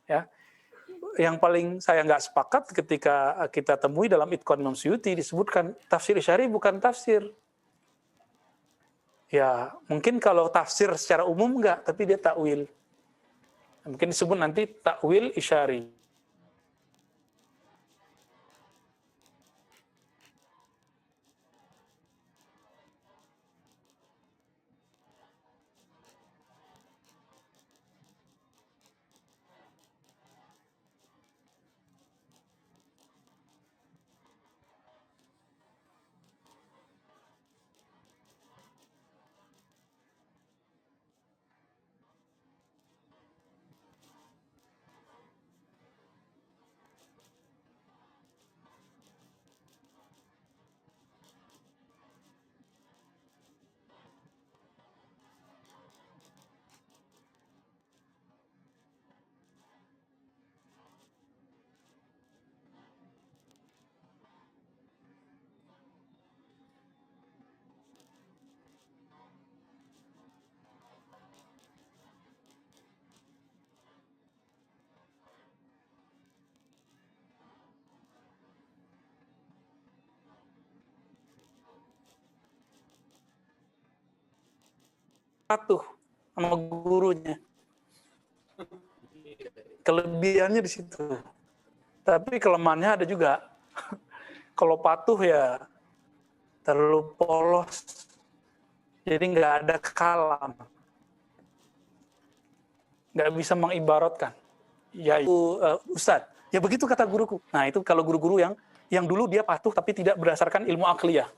Ya, yang paling saya nggak sepakat ketika kita temui dalam Itqan Imam Suyuti disebutkan tafsir Isyari bukan tafsir. Ya, mungkin kalau tafsir secara umum nggak, tapi dia takwil. Mungkin disebut nanti takwil Isyari. patuh sama gurunya. Kelebihannya di situ. Tapi kelemahannya ada juga. Kalau patuh ya terlalu polos. Jadi nggak ada kalam. Nggak bisa mengibaratkan. Ya itu Ustadz. Ya begitu kata guruku. Nah itu kalau guru-guru yang dulu dia patuh tapi tidak berdasarkan ilmu akliyah.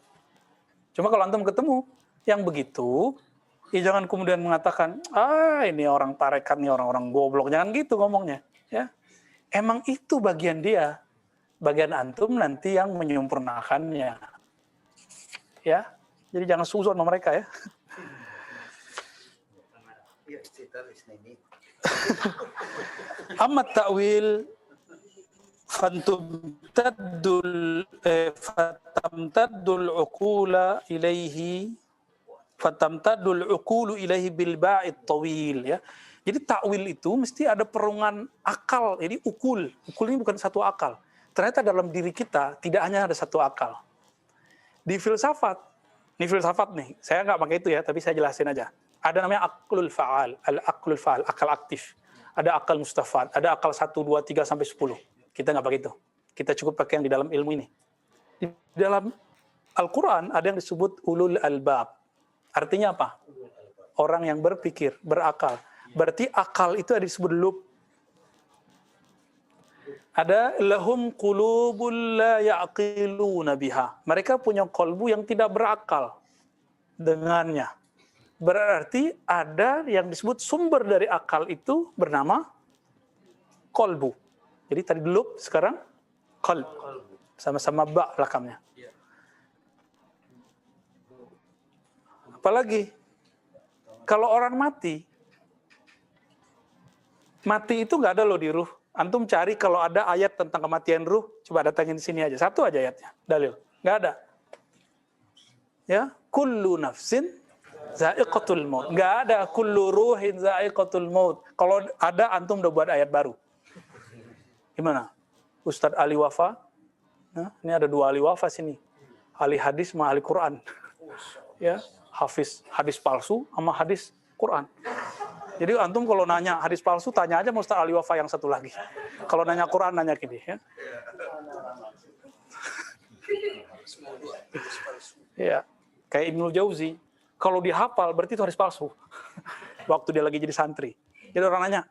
Cuma kalau antum ketemu yang begitu, ya jangan kemudian mengatakan, ini orang tarekat nih orang-orang goblok. Jangan gitu ngomongnya. Ya, emang itu bagian dia. Bagian antum nanti yang menyempurnakannya. Ya, jadi jangan suzon sama mereka ya. Amma ta'wil fatamtaddul uqula ilaihi bil ba'id tawil ya. Jadi takwil itu mesti ada perungan akal. Jadi ukul ini bukan satu akal. Ternyata dalam diri kita tidak hanya ada satu akal. Di filsafat nih, saya nggak pakai itu ya, tapi saya jelasin aja. Ada namanya aklul fa'al, akal aktif. Ada akal mustafad, ada akal 1, 2, 3 sampai 10. Kita nggak pakai itu. Kita cukup pakai yang di dalam ilmu ini. Di dalam Al-Quran ada yang disebut ulul albab. Artinya apa? Orang yang berpikir, berakal. Berarti akal itu ada disebut lub. Ada lahum qulubul la ya'qiluna biha. Mereka punya kolbu yang tidak berakal dengannya. Berarti ada yang disebut sumber dari akal itu bernama kolbu. Jadi tadi lub, sekarang qalb. Sama-sama ba belakangnya. Apalagi kalau orang mati itu nggak ada loh di ruh. Antum cari kalau ada ayat tentang kematian ruh, coba datangin di sini aja. Satu aja ayatnya, dalil. Nggak ada. Ya, kullu nafsin za'iqatul maut. Nggak ada kullu ruhin za'iqatul maut. Kalau ada, antum udah buat ayat baru. Gimana? Ustadz Ali Wafa. Nah, ini ada 2 Ali Wafa sini. Ahli hadis sama ahli Quran. Ya, hafiz hadis palsu sama hadis Quran. Jadi antum kalau nanya hadis palsu, tanya aja Ustaz Ali Wafa yang satu lagi. Kalau nanya Quran, nanya gini. Ya. Ya, kayak Ibnul Jauzi. Kalau dihafal, berarti itu hadis palsu. Waktu dia lagi jadi santri. Jadi orang nanya.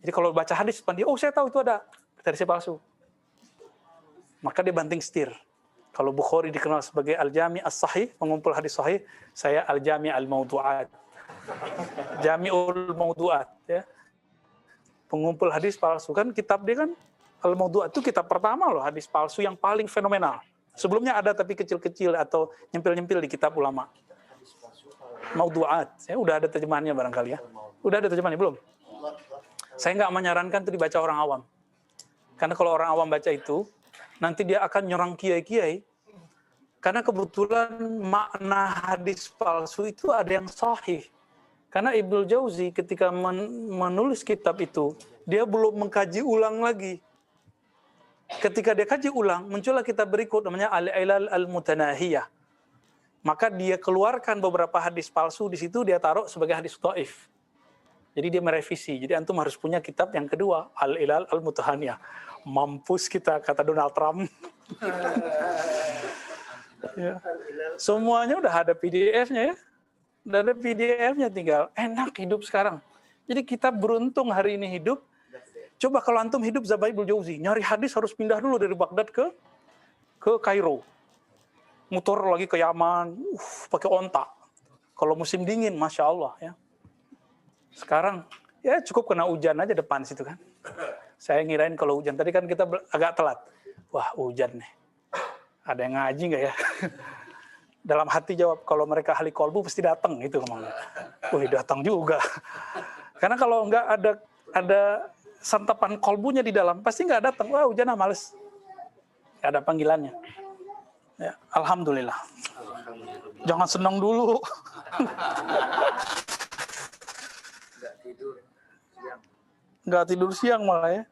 Jadi kalau baca hadis, dia, saya tahu itu ada hadis palsu. Maka dia banting setir. Kalau Bukhari dikenal sebagai Al-Jami' As-Sahih, mengumpul hadis sahih, saya Al-Jami' Al-Mawdu'at. Jami'ul Mawdu'at ya. Pengumpul hadis palsu kan kitab dia kan Al-Mawdu'at itu kitab pertama loh hadis palsu yang paling fenomenal. Sebelumnya ada tapi kecil-kecil atau nyempil-nyempil di kitab ulama. Mawdu'at. Ya udah ada terjemahannya barangkali ya. Udah ada terjemahannya belum? Saya nggak menyarankan itu dibaca orang awam. Karena kalau orang awam baca itu nanti dia akan nyerang kiai-kiai. Karena kebetulan makna hadis palsu itu ada yang sahih. Karena Ibnu Jauzi ketika menulis kitab itu, dia belum mengkaji ulang lagi. Ketika dia kaji ulang, muncullah kitab berikut namanya Al-Ilal Al-Mutanahiyah. Maka dia keluarkan beberapa hadis palsu di situ, dia taruh sebagai hadis dhaif. Jadi dia merevisi. Jadi antum harus punya kitab yang kedua, Al-Ilal Al-Mutanahiyah. Mampus kita, kata Donald Trump. Ya. Semuanya udah ada PDF-nya ya. Udah ada PDF-nya, tinggal enak hidup sekarang. Jadi kita beruntung hari ini hidup. Coba kalau antum hidup zaman Ibnu Jauzi, nyari hadis harus pindah dulu dari Baghdad ke Kairo. Muter lagi ke Yaman, pakai onta. Kalau musim dingin, Masya Allah ya. Sekarang ya cukup kena hujan aja depan situ kan. Saya ngirain kalau hujan, tadi kan kita agak telat. Wah hujan nih. Ada yang ngaji nggak ya? Dalam hati jawab, kalau mereka ahli kolbu pasti datang gitu ngomongnya. Wih datang juga. Karena kalau nggak ada santapan kolbunya di dalam, pasti nggak datang. Wah hujan males. Nggak ada panggilannya. Ya, Alhamdulillah. Jangan senang dulu. Nggak tidur siang malah ya.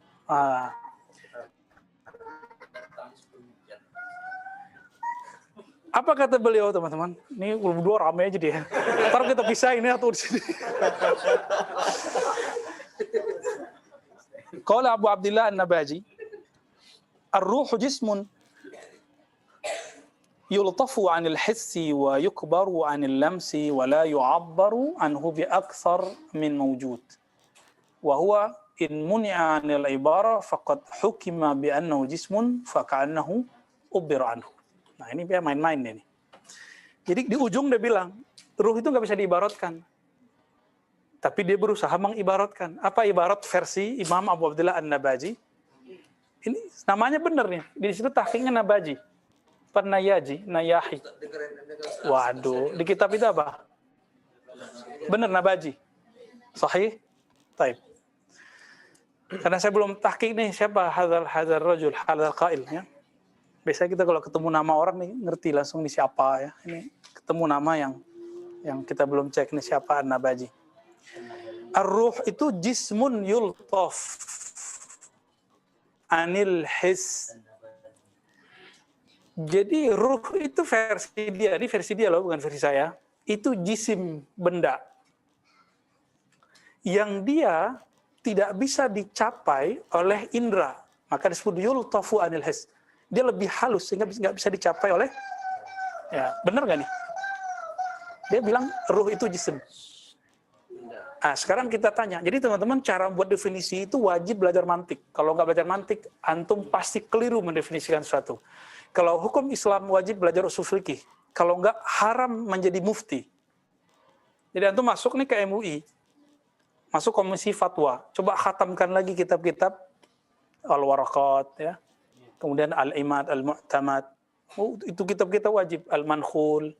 Apa kata beliau, teman-teman? Ini berdua rame aja dia. Ntar kita pisahin ya tuh di sini. Qala Abu Abdillah An-Nabaji, ar-ruhu jismun yultafu 'anil hissi wa yukbaru 'anil lamsi wa la yu'abbaru anhu bi akthar min mawjud. Wa huwa in muni'a 'anil ibara faqad hukima bi annahu jismun fa ka'annahu ubbira anhu. Nah, ini dia main-main ini. Jadi di ujung dia bilang, ruh itu nggak bisa diibaratkan. Tapi dia berusaha mengibaratkan. Apa ibarat versi Imam Abu Abdillah An-Nabaji? Ini namanya benar nih. Di situ tahqiqnya Nabaji. Nayaji, Nayahi. Waduh, di kitab itu apa? Benar Nabaji. Sahih? Taib. Karena saya belum tahqiq nih siapa hadzal rajul, hadzal qail ya. Biasanya kita kalau ketemu nama orang nih ngerti langsung nih siapa ya. Ini ketemu nama yang kita belum cek nih siapa An-Nabaji. Ar-ruh itu jismun yultaf anil his. Jadi ruh itu versi dia, ini versi dia loh, bukan versi saya. Itu jisim, benda. Yang dia tidak bisa dicapai oleh indera. Maka disebut yultafu anil his. Dia lebih halus sehingga nggak bisa dicapai oleh, ya benar nggak nih? Dia bilang ruh itu jisim. Nah, sekarang kita tanya. Jadi teman-teman cara buat definisi itu wajib belajar mantik. Kalau nggak belajar mantik, antum pasti keliru mendefinisikan sesuatu. Kalau hukum Islam wajib belajar usul fikih. Kalau nggak haram menjadi mufti. Jadi antum masuk nih ke MUI, masuk komisi fatwa. Coba khatamkan lagi kitab-kitab Al-Waraqat, ya. Kemudian Al-Imad, Al-Mu'tamad. Oh, itu kitab-kitab wajib. Al-Mankhul,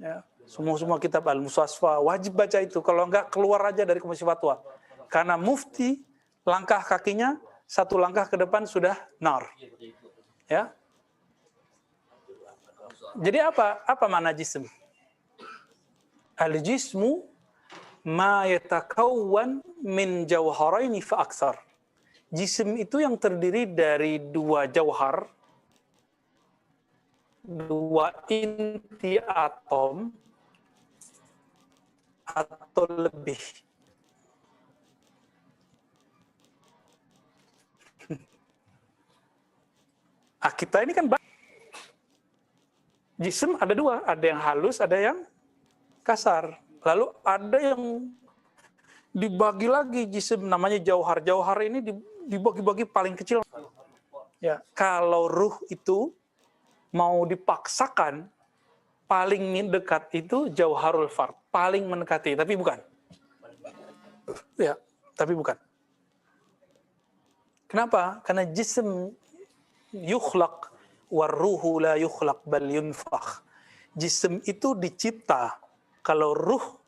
ya. Semua kitab Al-Musasfa, wajib baca itu. Kalau enggak, keluar aja dari komisi fatwa. Karena mufti, langkah kakinya, satu langkah ke depan sudah nar. Ya. Jadi apa makna jism? Al-jismu ma yatakawwan min jawharaini fa aksar. Jism itu yang terdiri dari dua jauhar, dua inti atom, atau lebih. Kita ini kan jism ada dua, ada yang halus, ada yang kasar. Lalu ada yang dibagi lagi jism, namanya jauhar. Jauhar ini dibagi-bagi paling kecil. Ya, kalau ruh itu mau dipaksakan, paling dekat itu jauharul fard, paling mendekati, tapi bukan. Ya, tapi bukan. Kenapa? Karena jism yukhlaq warruhu la yukhlaq bal yunfakh. Jism itu dicipta, kalau ruh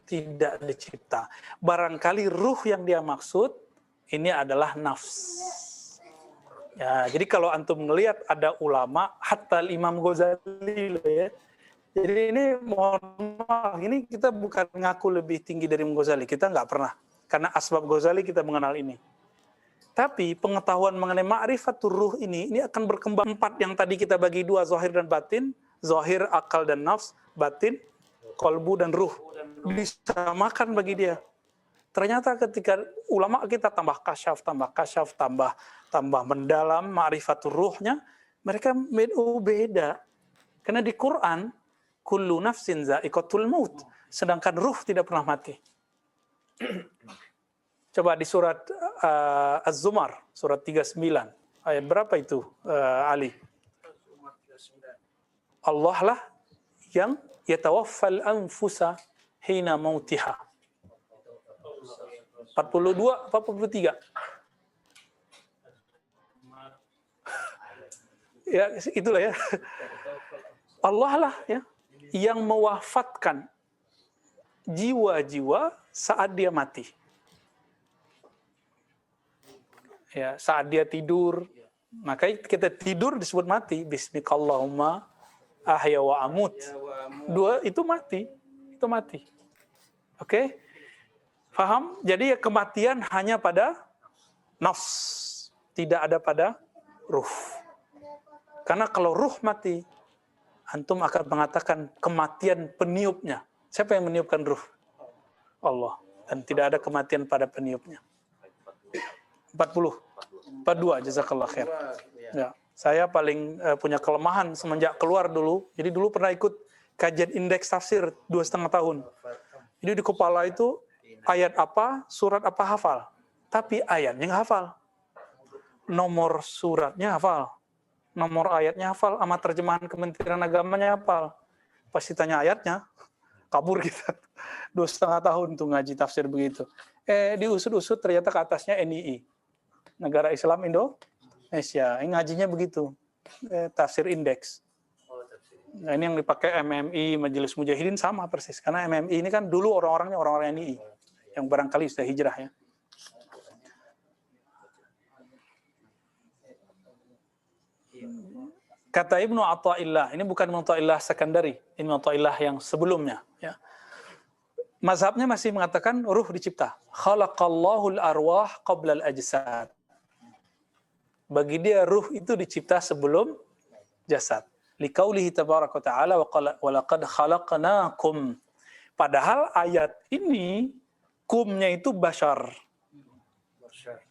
tidak dicipta. Barangkali ruh yang dia maksud ini adalah nafs. Ya, jadi kalau antum melihat ada ulama, hatta Imam Ghazali loh ya. Jadi ini mohon maaf, ini kita bukan ngaku lebih tinggi dari Imam Ghazali, kita nggak pernah. Karena asbab Ghazali kita mengenal ini. Tapi pengetahuan mengenai ma'rifatur ruh ini akan berkembang 4 yang tadi kita bagi 2, zahir dan batin, zahir, akal dan nafs, batin, kolbu dan ruh. Disamakan bagi dia. Ternyata ketika ulama kita tambah kasyaf, tambah mendalam ma'rifatur ruhnya, mereka beda. Karena di Quran, kullu nafsin za'iqatul maut, sedangkan ruh tidak pernah mati. Coba di surat Az-Zumar, surat 39. Ayat berapa itu, Ali? Allah lah yang yatawaffal anfusa hina mautiha. 42 apa 43? Ya, itulah ya. Allah lah ya yang mewafatkan jiwa-jiwa saat dia mati. Ya, saat dia tidur, makanya kita tidur disebut mati. Bismikallahumma ahya wa amut. Dua itu mati, Oke? Faham? Jadi kematian hanya pada nafs, tidak ada pada ruh. Karena kalau ruh mati, antum akan mengatakan kematian peniupnya. Siapa yang meniupkan ruh? Allah. Dan tidak ada kematian pada peniupnya. 40. 42, jazakallah khair. Ya, saya paling punya kelemahan semenjak keluar dulu. Jadi dulu pernah ikut kajian indeks tafsir 2,5 tahun. Jadi di kepala itu ayat apa, surat apa hafal. Tapi ayatnya nggak hafal. Nomor suratnya hafal. Nomor ayatnya hafal. Sama terjemahan Kementerian Agamanya hafal. Pasti tanya ayatnya, kabur kita. 2,5 tahun tuh ngaji tafsir begitu. Diusut-usut ternyata ke atasnya NII. Negara Islam Indonesia. Ini ngajinya begitu. Tafsir indeks. Nah, ini yang dipakai MMI, Majelis Mujahidin sama persis. Karena MMI ini kan dulu orang-orangnya orang-orang NII. Yang barangkali sudah hijrah ya. Kata Ibnu Athaillah, ini bukan Ibnu Athaillah Sekandari, ini Ibnu Athaillah yang sebelumnya. Ya. Mazhabnya masih mengatakan ruh dicipta. Khalaqallahul arwah qablal ajsad. Bagi dia ruh itu dicipta sebelum jasad. Liqaulihi tabaraka ta'ala wa laqad khalaqnakum. Padahal ayat ini kumnya itu bashar.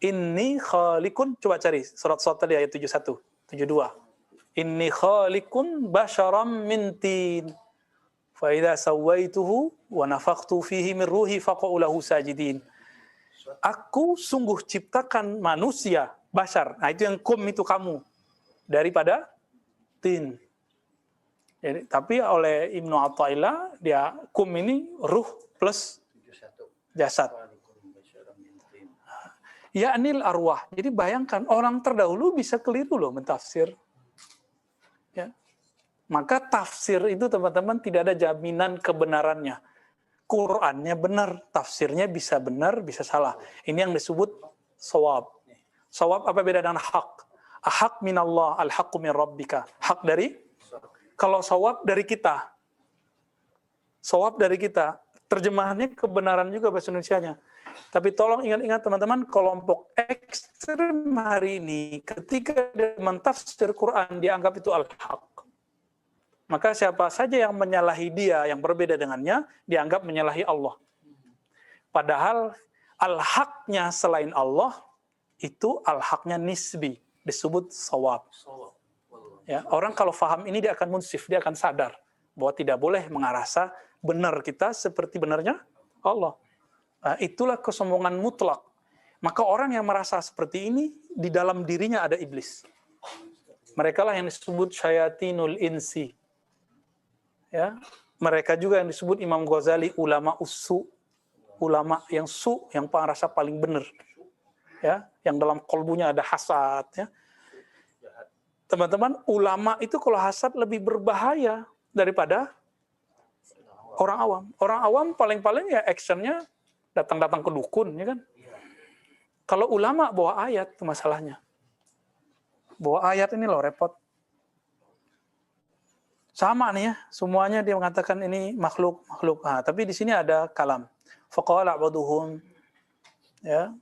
Inni khaliqun, coba cari surat Shad tadi ayat 71, 72. Inni khaliqun basharam min tin. Fa idza sawaituhu wa nafakhtu fihi min ruhi faqa'u lahu sajidin. Aku sungguh ciptakan manusia, bashar. Nah, itu yang kum itu kamu daripada tin. Jadi, tapi oleh Ibnu Athaillah dia kum ini ruh plus jasad. Ya'nil arwah. Jadi bayangkan orang terdahulu bisa keliru loh mentafsir. Ya. Maka tafsir itu teman-teman tidak ada jaminan kebenarannya. Qurannya benar, tafsirnya bisa benar, bisa salah. Ini yang disebut shawab. Shawab apa beda dengan hak? Hak minallah, al-haqqu min rabbika. Hak dari? Kalau shawab dari kita. Shawab dari kita. Terjemahannya kebenaran juga bahasa Indonesianya. Tapi tolong ingat-ingat teman-teman, kelompok ekstrem hari ini ketika dia mentafsir Quran dianggap itu al-haq. Maka siapa saja yang menyalahi dia yang berbeda dengannya dianggap menyalahi Allah. Padahal al-haqnya selain Allah itu al-haqnya nisbi, disebut shawab. Ya, orang kalau faham ini dia akan munsif, dia akan sadar bahwa tidak boleh mengarasa benar kita seperti benarnya Allah. Nah, itulah kesombongan mutlak. Maka orang yang merasa seperti ini, di dalam dirinya ada iblis. Mereka lah yang disebut syayatinul insi. Ya, mereka juga yang disebut Imam Ghazali ulama usu. Ulama yang yang merasa paling benar. Ya, yang dalam kolbunya ada hasad. Ya. Teman-teman, ulama itu kalau hasad lebih berbahaya daripada orang awam. Orang awam paling-paling ya actionnya datang-datang ke dukun, ya kan? Kalau ulama bawa ayat, itu masalahnya. Bawa ayat ini loh repot. Sama nih ya, semuanya dia mengatakan ini makhluk. Nah, tapi di sini ada kalam. Faqala ba'duhum, ya.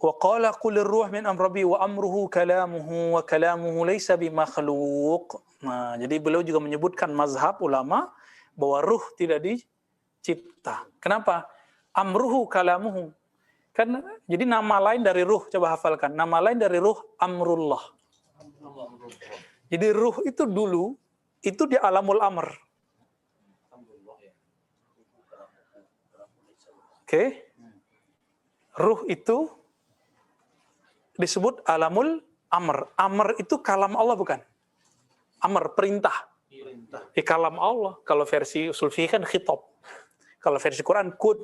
Wa qala qul ar-ruh min amri wa amruhu kalamuhu wa kalamuhu laysa bimakhluq. Nah, jadi beliau juga menyebutkan mazhab ulama bahwa ruh tidak dicipta. Kenapa? Amruhu kalamuhu. Kan jadi nama lain dari ruh, coba hafalkan. Nama lain dari ruh amrullah. Jadi ruh itu dulu itu di alamul amr. Oke. Ruh itu disebut alamul amr. Amr itu kalam Allah bukan? Amr perintah. Kalam Allah. Kalau versi usul fikih kan khitab. Kalau versi Quran kun.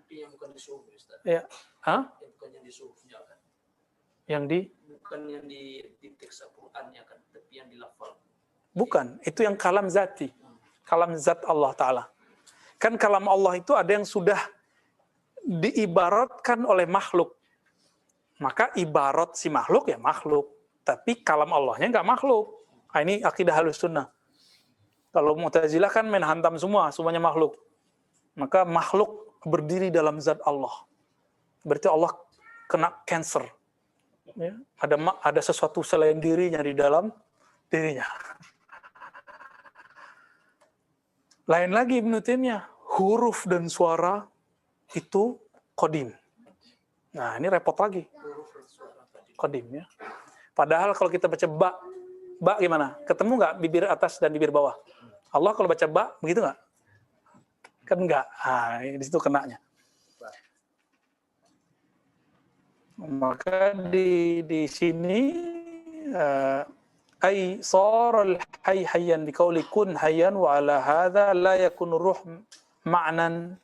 Yang bukan di suhuf, Ustaz. Ya. Hah? Yang bukan yang di suhufnya kan. Yang di Bukan yang di teks Al-Qur'annya kan, tapi yang di lafal. bukan, itu yang kalam zati. Kalam zat Allah Ta'ala. Kan kalam Allah itu ada yang sudah diibaratkan oleh makhluk. Maka ibarat si makhluk ya makhluk. Tapi kalam Allahnya nggak makhluk. Nah, ini akidah Ahlussunnah. Kalau Mu'tazilah kan main hantam semuanya makhluk. Maka makhluk berdiri dalam zat Allah. Berarti Allah kena cancer. Ya, ada sesuatu selain dirinya di dalam dirinya. Lain lagi Ibnu Taimiyah, huruf dan suara itu qadim. Nah, ini repot lagi. Qadim ya. Padahal kalau kita baca ba gimana? Ketemu nggak bibir atas dan bibir bawah? Allah kalau baca ba, begitu nggak? Kan nggak. Ah, di situ kenanya. Maka di sini ay saral hayy hayyan biqauli kun hayyan wa ala hadha la yakunu ruh ma'nan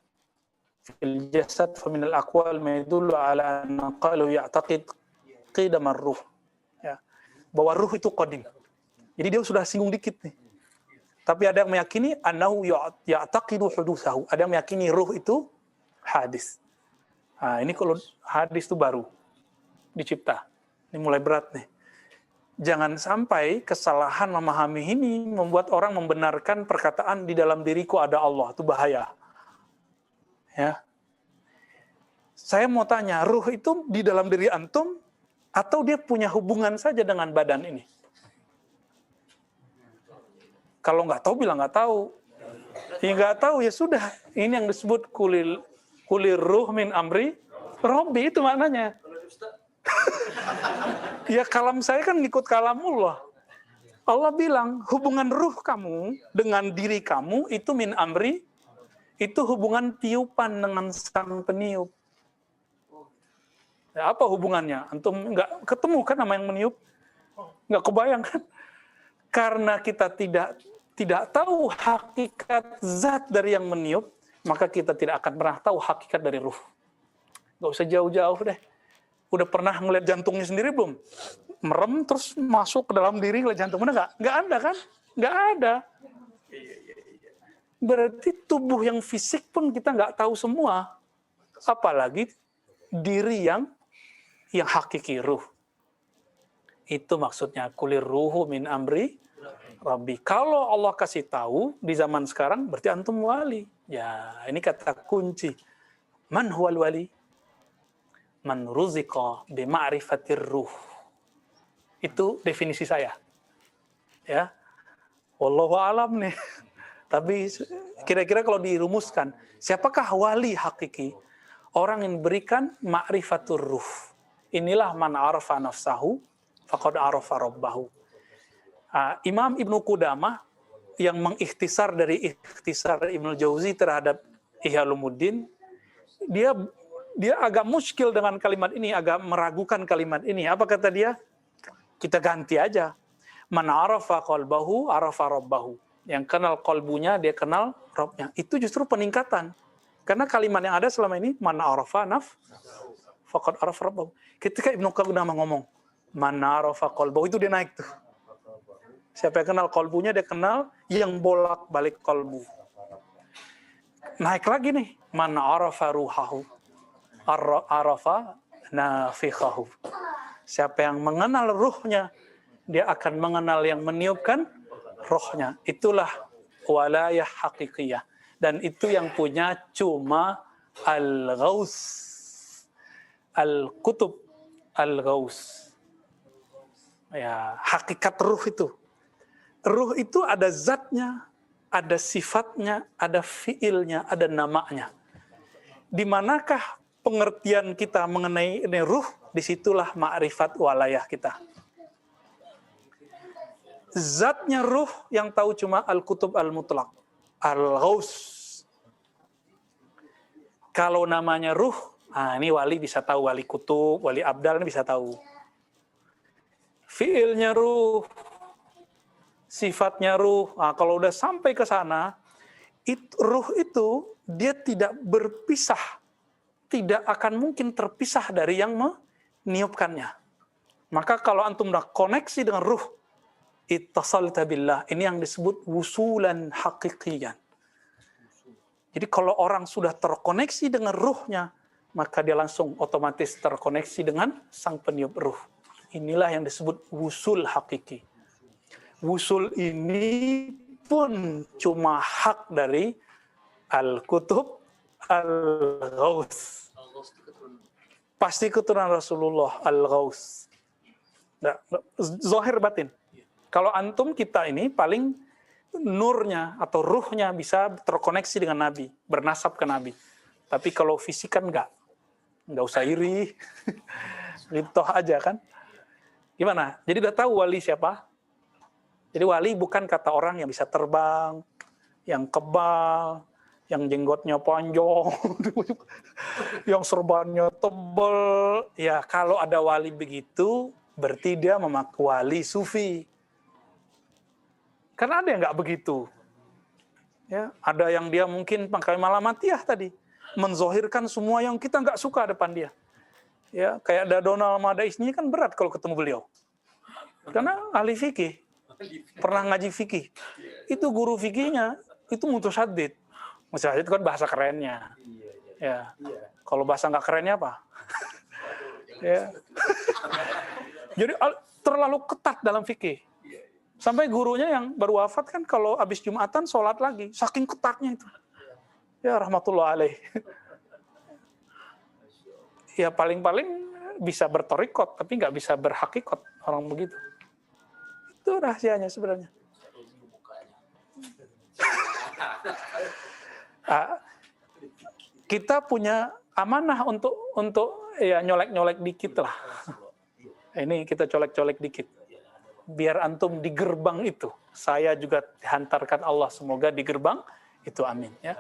fil jasad fa min al aqwal ma yadullu ala anna qalu ya'taqid qidam ar-ruh, ya, bahwa ruh itu qadim. Jadi dia sudah singgung dikit nih. Tapi ada yang meyakini annahu ya'taqidu hudutsahu, ada yang meyakini ruh itu hadis. Nah, ini kalau hadis itu baru dicipta. Ini mulai berat nih. Jangan sampai kesalahan memahami ini membuat orang membenarkan perkataan di dalam diriku ada Allah. Itu bahaya. Ya. Saya mau tanya, ruh itu di dalam diri antum atau dia punya hubungan saja dengan badan ini? Kalau nggak tahu bilang nggak tahu. Ya nggak tahu ya sudah. Ini yang disebut kulir ruh min amri Rabbi, itu maknanya. Ya kalam saya kan ngikut kalamullah. Allah bilang hubungan ruh kamu dengan diri kamu itu min amri, itu hubungan tiupan dengan sang peniup. Ya, apa hubungannya? Antum nggak ketemu kan sama yang meniup? Nggak kebayang kan? Karena kita tidak tahu hakikat zat dari yang meniup, maka kita tidak akan pernah tahu hakikat dari ruh. Nggak usah jauh-jauh deh. Udah pernah ngeliat jantungnya sendiri belum? Merem terus masuk ke dalam diri ngeliat jantungnya nggak? Nggak ada kan? Nggak ada. Berarti tubuh yang fisik pun kita nggak tahu semua. Apalagi diri yang hakiki ruh. Itu maksudnya kulir ruhu min amri Rabbi. Kalau Allah kasih tahu di zaman sekarang berarti antum wali. Ya, ini kata kunci. Man huwal wali? Man ruziqa bi ma'rifatir ruh. Itu definisi saya. Ya. Wallahu alam nih. Tapi kira-kira kalau dirumuskan, siapakah wali hakiki? Orang yang berikan ma'rifatur ruh. Inilah man arafa nafsahu faqad arafa rabbahu. Imam Ibnu Qudamah yang mengikhtisar dari ikhtisar Ibnu Jauzi terhadap Ihya Ulumuddin, dia agak muskil dengan kalimat ini, agak meragukan kalimat ini. Apa kata dia? Kita ganti aja. Man arafa qalbahu arafa rabbahu. Yang kenal qalbunya, dia kenal Rabbnya. Itu justru peningkatan. Karena kalimat yang ada selama ini, man arafa faqad arafa rabbahu. Ketika Ibnu Qudamah ngomong, man arafa qalbahu, itu dia naik tuh. Siapa yang kenal qalbunya, dia kenal yang bolak-balik qalbu. Naik lagi nih, man arafa ruhahu arafa nafikhahu. Siapa yang mengenal ruhnya, dia akan mengenal yang meniupkan rohnya. Itulah walayah hakikiyah. Dan itu yang punya cuma al-ghaus, al-kutub al-ghaus. Ya, hakikat ruh itu. Ruh itu ada zatnya, ada sifatnya, ada fiilnya, ada namanya. Di manakah pengertian kita mengenai ini ruh, disitulah ma'rifat walayah kita. Zatnya ruh yang tahu cuma al-kutub al-mutlaq, al-ghaus. Kalau namanya ruh, ini wali bisa tahu, wali kutub, wali abdal bisa tahu. Fiilnya ruh, sifatnya ruh. Kalau udah sampai ke sana, ruh itu dia tidak berpisah. Tidak akan mungkin terpisah dari yang meniupkannya. Maka kalau antum udah koneksi dengan ruh, ittasalta billah, ini yang disebut wusulan haqiqiyan. Jadi kalau orang sudah terkoneksi dengan ruhnya, maka dia langsung otomatis terkoneksi dengan sang peniup ruh. Inilah yang disebut wusul hakiki. Wusul ini pun cuma hak dari al-kutub al-ghaus. Pasti keturunan Rasulullah al-ghaus. Zahir batin. Kalau antum kita ini paling nurnya atau ruhnya bisa terkoneksi dengan Nabi, bernasab ke Nabi. Tapi kalau fisik kan enggak usah iri, gitu aja kan. Gimana? Jadi udah tahu wali siapa? Jadi wali bukan kata orang yang bisa terbang, yang kebal, yang jenggotnya panjang, yang serbannya tebal. Ya kalau ada wali begitu, berarti dia memakai wali sufi. Karena ada yang nggak begitu. Ya, ada yang dia mungkin pakai malamatiyah tadi, menzohirkan semua yang kita nggak suka depan dia. Ya, kayak ada Donald Madais ini kan berat kalau ketemu beliau. Karena ahli fikih, pernah ngaji fikih. Itu guru fikihnya, itu mutasyadid. Mutasyadid kan bahasa kerennya. Ya. Kalau bahasa nggak kerennya apa? Ya. Jadi terlalu ketat dalam fikih. Sampai gurunya yang baru wafat kan kalau habis Jumatan sholat lagi, saking ketatnya itu. Ya rahmatullah alaih. Ya paling-paling bisa bertorikot, tapi nggak bisa berhakikot orang begitu. Itu rahasianya sebenarnya. Kita punya amanah untuk ya nyolek-nyolek dikit lah. Ini kita colek-colek dikit. Biar antum di gerbang itu. Saya juga dihantarkan Allah, semoga di gerbang itu, amin ya.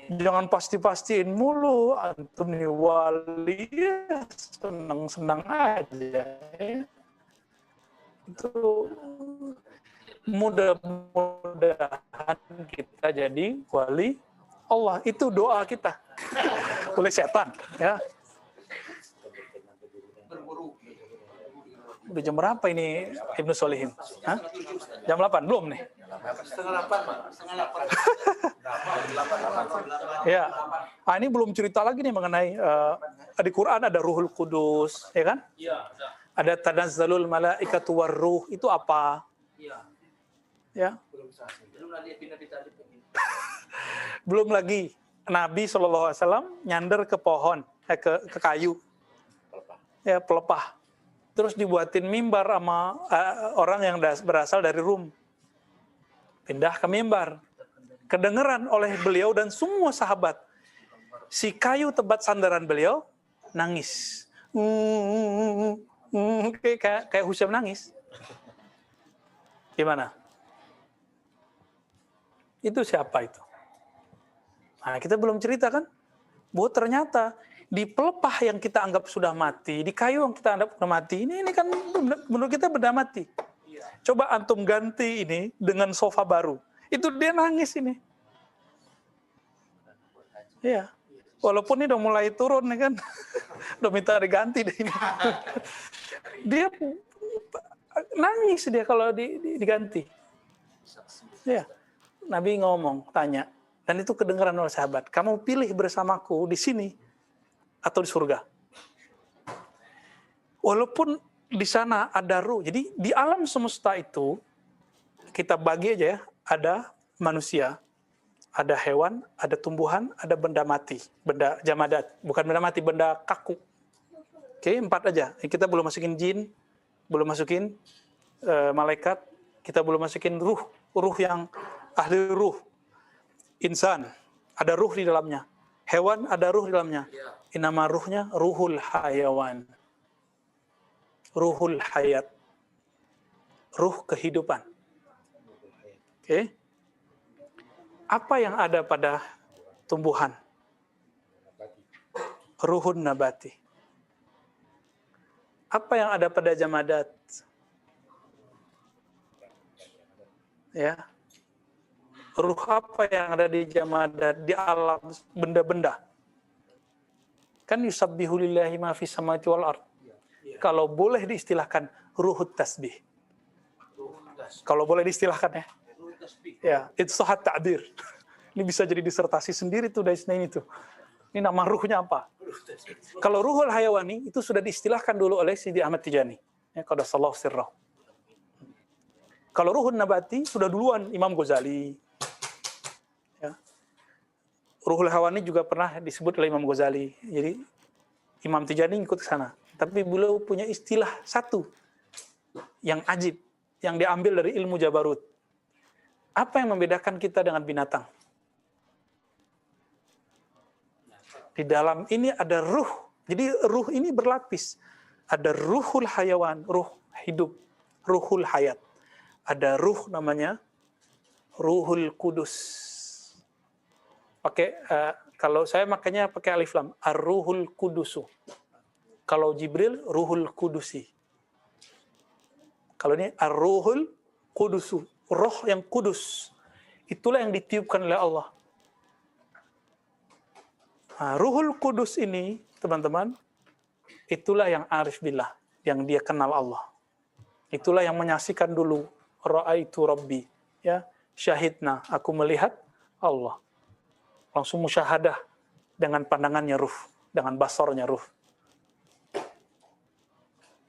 Jangan pasti-pastiin mulu antum nih wali, ya, senang-senang aja ya. Itu mudah-mudahan kita jadi wali Allah. Itu doa kita oleh setan ya. Udah jam berapa ini Ibnu Solihin? Hah? Jam 8? Belum nih? Setengah 8, Pak. Setengah 8. Ya. Ah, ini belum cerita lagi nih mengenai di Quran ada Ruhul Kudus, ya kan? Iya. Ada Tanazzalul Malaikatu Warruh, itu apa? Iya. Ya. Belum lagi Nabi SAW nyander ke pohon, ke kayu. Ya, pelepah. Terus dibuatin mimbar sama orang yang berasal dari Rum. Pindah ke mimbar. Kedengeran oleh beliau dan semua sahabat. Si kayu tempat sandaran beliau nangis. Kayak Husaim nangis. Gimana? Itu siapa itu? Nah, kita belum cerita kan? Bahwa ternyata di pelepah yang kita anggap sudah mati, di kayu yang kita anggap sudah mati, ini kan menurut kita benda mati. Coba antum ganti ini dengan sofa baru. Itu dia nangis ini. Iya. Walaupun ini udah mulai turun nih kan. Udah minta diganti deh ini. Dia nangis dia kalau diganti. Iya. Nabi ngomong, tanya. Dan itu kedengaran oleh sahabat. Kamu pilih bersamaku di sini atau di surga. Walaupun di sana ada ruh. Jadi di alam semesta itu kita bagi aja ya, ada manusia, ada hewan, ada tumbuhan, ada benda mati, benda jamadat, bukan benda mati, benda kaku. Oke, 4 aja. Kita belum masukin jin, belum masukin malaikat, kita belum masukin ruh yang ahli ruh. Insan, ada ruh di dalamnya. Hewan ada ruh di dalamnya. Nama ruhnya ruhul hayawan. Ruhul hayat. Ruh kehidupan. Oke. Apa yang ada pada tumbuhan? Ruhun nabati. Apa yang ada pada jamadat? Ya. Ruh apa yang ada di jamadat, di alam benda-benda? Kan yusabbihu lillahi ma fis samawati wal ard. Kalau boleh diistilahkan ruhut tasbih. Kalau boleh diistilahkan ya. Ya, itu sahat ta'bir. Ini bisa jadi disertasi sendiri tuh dari Isnain itu. Ini nama ruhnya apa? Kalau ruhul hayawani itu sudah diistilahkan dulu oleh Sidi Ahmad Tijani. Ya, qaddasallahu sirrahu. Kalau ruhun nabati sudah duluan Imam Ghazali. Ya. Ruhul hayawani juga pernah disebut oleh Imam Ghazali. Jadi Imam Tijani ikut ke sana. Tapi beliau punya istilah satu yang ajib. yang diambil dari ilmu Jabarut. Apa yang membedakan kita dengan binatang? Di dalam ini ada ruh. Jadi ruh ini berlapis. Ada ruhul hayawan, ruh hidup, ruhul hayat. Ada ruh namanya ruhul kudus. Kalau saya makanya pakai alif lam, ar-ruhul kudusu. Kalau Jibril, ruhul kudusi. Kalau ini ar-ruhul kudusu, roh yang kudus. Itulah yang ditiupkan oleh Allah. Nah, ruhul kudus ini, teman-teman, itulah yang arif billah, yang dia kenal Allah. Itulah yang menyaksikan dulu, ra'aitu rabbi, ya, syahidna, aku melihat Allah. Langsung musyahadah dengan pandangannya ruh, dengan basornya ruh.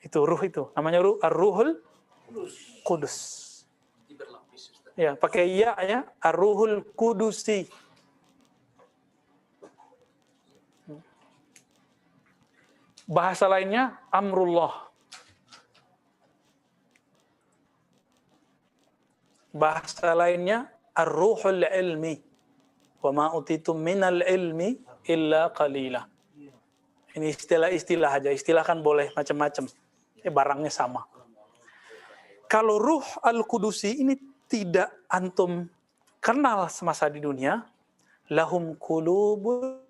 Itu ruh itu, namanya ruh, ar-ruhul kudus. Ya, pakai ya, ar-ruhul kudusi. Bahasa lainnya amrullah. Bahasa lainnya ar-ruhul ilmi. Wa ma utitum minal ilmi illa qalila. Ini istilah-istilah aja. Istilah kan boleh macam-macam. Barangnya sama. Kalau ruh al-kudusi ini tidak antum kenal semasa di dunia, lahum qulubun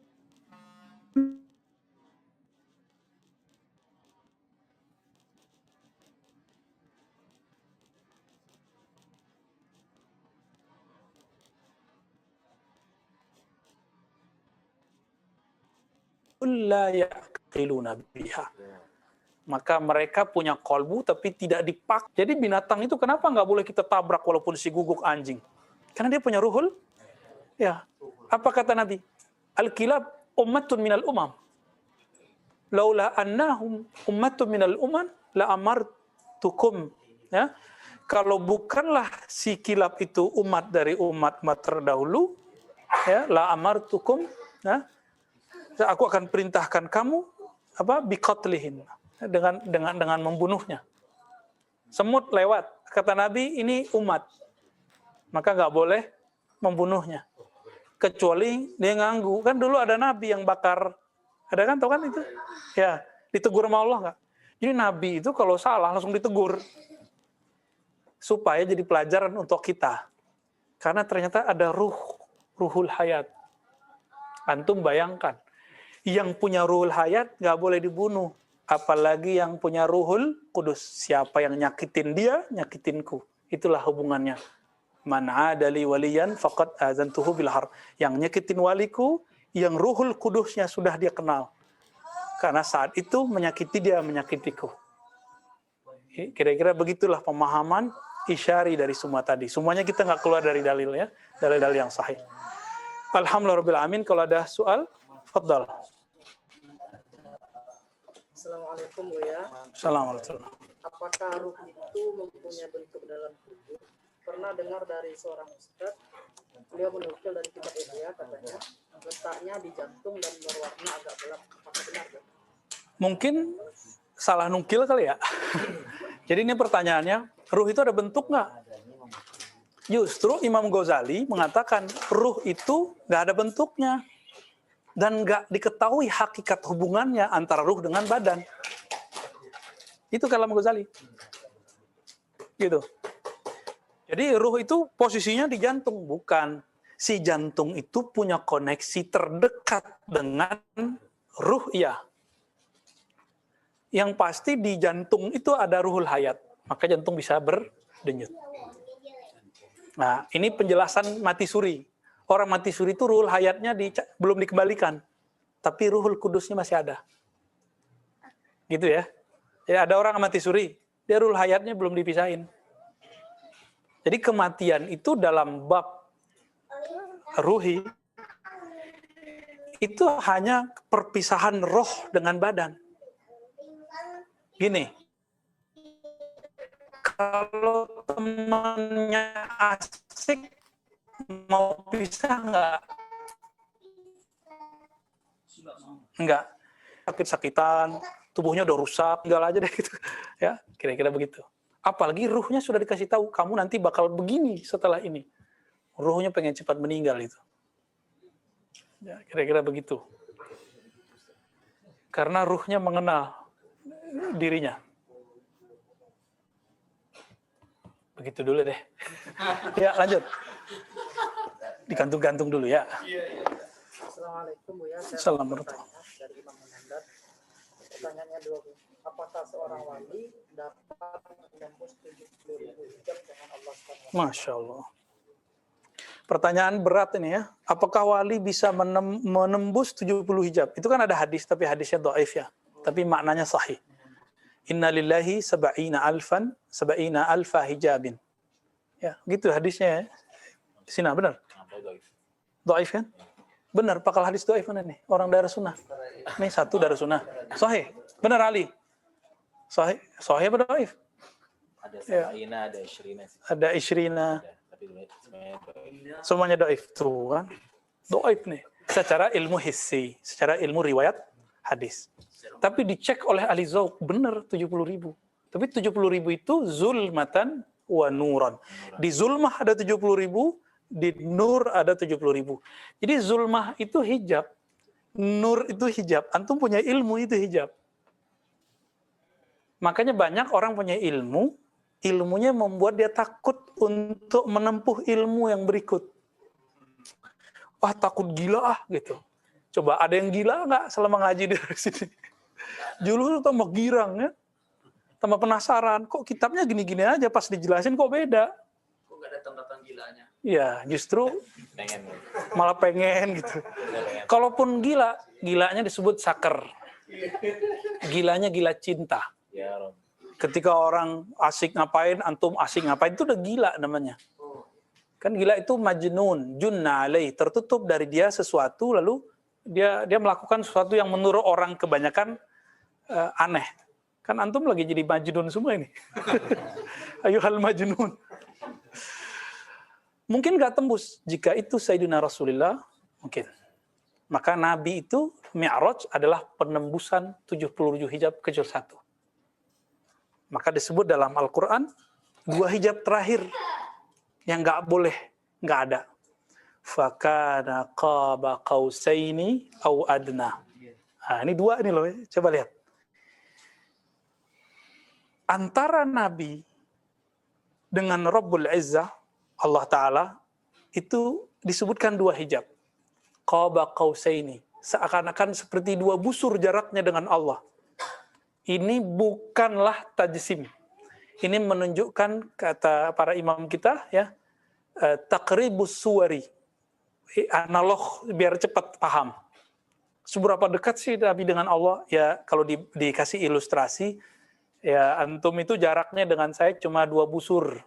la yaqiluna biha. Maka mereka punya kolbu tapi tidak dipak. Jadi binatang itu kenapa nggak boleh kita tabrak walaupun si guguk anjing? Karena dia punya ruhul. Ya. Apa kata Nabi? Al-kilab ummatun minal umam. Laula annahum ummatun minal umam la amartukum. Ya. Kalau bukanlah si kilab itu umat dari umat-umat terdahulu, ya, la amartukum, ya, aku akan perintahkan kamu biqatlihim, dengan membunuhnya. Semut lewat, kata Nabi ini umat, maka nggak boleh membunuhnya kecuali dia nganggu. Kan dulu ada Nabi yang bakar, ada kan, tahu kan itu? Ya, ditegur sama Allah nggak? Jadi Nabi itu kalau salah langsung ditegur supaya jadi pelajaran untuk kita. Karena ternyata ada ruhul hayat. Antum bayangkan, yang punya ruhul hayat nggak boleh dibunuh, apalagi yang punya ruhul kudus. Siapa yang nyakitin dia, nyakitinku. Itulah hubungannya. Man adali waliyan faqad azantuhu bil harb. Yang nyakitin waliku, yang ruhul kudusnya sudah dia kenal. Karena saat itu menyakiti dia, menyakitiku. Kira-kira begitulah pemahaman isyari dari semua tadi. Semuanya kita nggak keluar dari dalil, ya, dalil-dalil yang sahih. Alhamdulillahirabbil alamin. Kalau ada soal, fadhal. Assalamualaikum Buya. Assalamualaikum. Apakah ruh itu mempunyai bentuk dalam tubuh? Pernah dengar dari seorang ustaz, beliau menukil dari kitab Ihya, katanya letaknya di jantung dan berwarna agak gelap. Apakah benar? Mungkin salah nukil kali ya. Jadi ini pertanyaannya, ruh itu ada bentuk nggak? Justru Imam Ghazali mengatakan ruh itu nggak ada bentuknya. Dan nggak diketahui hakikat hubungannya antara ruh dengan badan. Itu kalam Ghazali. Gitu. Jadi ruh itu posisinya di jantung, bukan. Si jantung itu punya koneksi terdekat dengan ruh, iya. Yang pasti di jantung itu ada ruhul hayat, maka jantung bisa berdenyut. Nah, ini penjelasan mati suri. Orang mati suri itu ruhul hayatnya belum dikembalikan, tapi ruhul kudusnya masih ada. Gitu ya. Ya, ada orang mati suri, dia ruhul hayatnya belum dipisahin. Jadi kematian itu dalam bab ruhi itu hanya perpisahan roh dengan badan. Gini, kalau temannya asik, mau pisah nggak? Enggak. Sakit-sakitan, tubuhnya udah rusak, tinggal aja deh gitu. Ya, kira-kira begitu. Apalagi ruhnya sudah dikasih tahu, kamu nanti bakal begini setelah ini. Ruhnya pengen cepat meninggal itu. Ya, kira-kira begitu. Karena ruhnya mengenal dirinya. Begitu dulu deh. Ya, lanjut. Digantung-gantung dulu ya. Assalamualaikum Bu ya. Saya Assalamualaikum. bertanya dari Imam Muhammad. Pertanyaannya dua Bu. Apakah seorang wali dapat menembus 70.000 hijab dengan Allah SWT? Masya Allah. Pertanyaan berat ini ya. Apakah wali bisa menembus 70 hijab? Itu kan ada hadis, tapi hadisnya dhaif ya. Tapi maknanya sahih. Inna lillahi sab'ina alfa hijabin. Ya, gitu hadisnya ya. Sina, benar? Dhaif kan? Benar, pakal hadis dhaif mana nih? Orang daerah sunnah. Nih satu daerah sunnah. Sahih. Benar Ali. Sahih. Sahih apa dhaif? Ada sab'ina, ada isyrina. Ada isyrina. Tapi semuanya dhaif. Semuanya dhaif tuh kan. Dhaif nih. Secara ilmu hissi, secara ilmu riwayat hadis. Tapi dicek oleh ahli zauq, benar 70.000. Tapi 70.000 itu zulmatan wa nuran. Di zulmah ada 70.000, di nur ada 70.000. Jadi zulmah itu hijab, nur itu hijab. Antum punya ilmu itu hijab. Makanya banyak orang punya ilmu, ilmunya membuat dia takut untuk menempuh ilmu yang berikut. Wah, takut gila gitu. Coba ada yang gila nggak selama ngaji dari sini? Dulu tambah girang ya, tambah penasaran. Kok kitabnya gini-gini aja, pas dijelasin kok beda? Kok nggak ada tanggapan gilanya? Ya, justru Pengen. malah pengen gitu. Kalaupun gila, gilanya disebut saker. Gilanya gila cinta. Ya Rob. Ketika orang asik ngapain, antum asik ngapain, itu udah gila namanya. Kan gila itu majnun, junna alaih, tertutup dari dia sesuatu, lalu dia melakukan sesuatu yang menurut orang kebanyakan aneh. Kan antum lagi jadi majnun semua ini. Ayuhal majnun. Mungkin nggak tembus. Jika itu Sayyidina Rasulullah, mungkin. Maka Nabi itu, Mi'raj adalah penembusan 70 hijab kecuali satu. Maka disebut dalam Al-Quran, 2 hijab terakhir yang nggak boleh, nggak ada. Fakana qaba qausaini au adna. Nah, ini 2 ini loh, coba lihat. Antara Nabi dengan Rabbul Izzah, Allah Ta'ala, itu disebutkan 2 hijab. Qaba qausaini. Seakan-akan seperti 2 busur jaraknya dengan Allah. Ini bukanlah tajsim. Ini menunjukkan, kata para imam kita, ya, taqribus suwari. Analog biar cepat paham. Seberapa dekat sih Nabi dengan Allah? Ya, kalau dikasih ilustrasi, ya antum itu jaraknya dengan saya cuma 2 busur.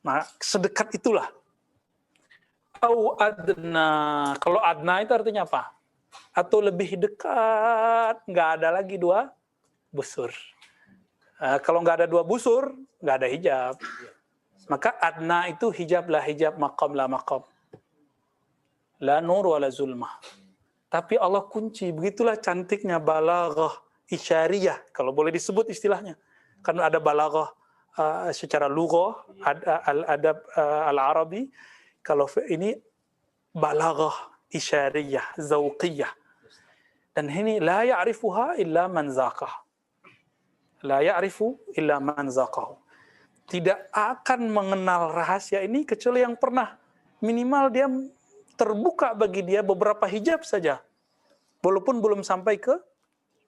Nah, sedekat itulah. Au adna. Kalau adna itu artinya apa? Atau lebih dekat, nggak ada lagi 2 busur. Kalau nggak ada 2 busur, nggak ada hijab. Maka adna itu hijab lah hijab, maqam lah maqam. La nur wala zulmah. Tapi Allah kunci, begitulah cantiknya balaghah isyariyah, kalau boleh disebut istilahnya. Kan ada balaghah secara lughah, adab al-arabi. Kalau ini balaghah isyariyah, zauqiyah. Dan ini la ya'rifuha illa man zaqah. La ya'rifu illa man zaqahu. Tidak akan mengenal rahasia ini kecuali yang pernah. Minimal dia terbuka bagi dia beberapa hijab saja. Walaupun belum sampai ke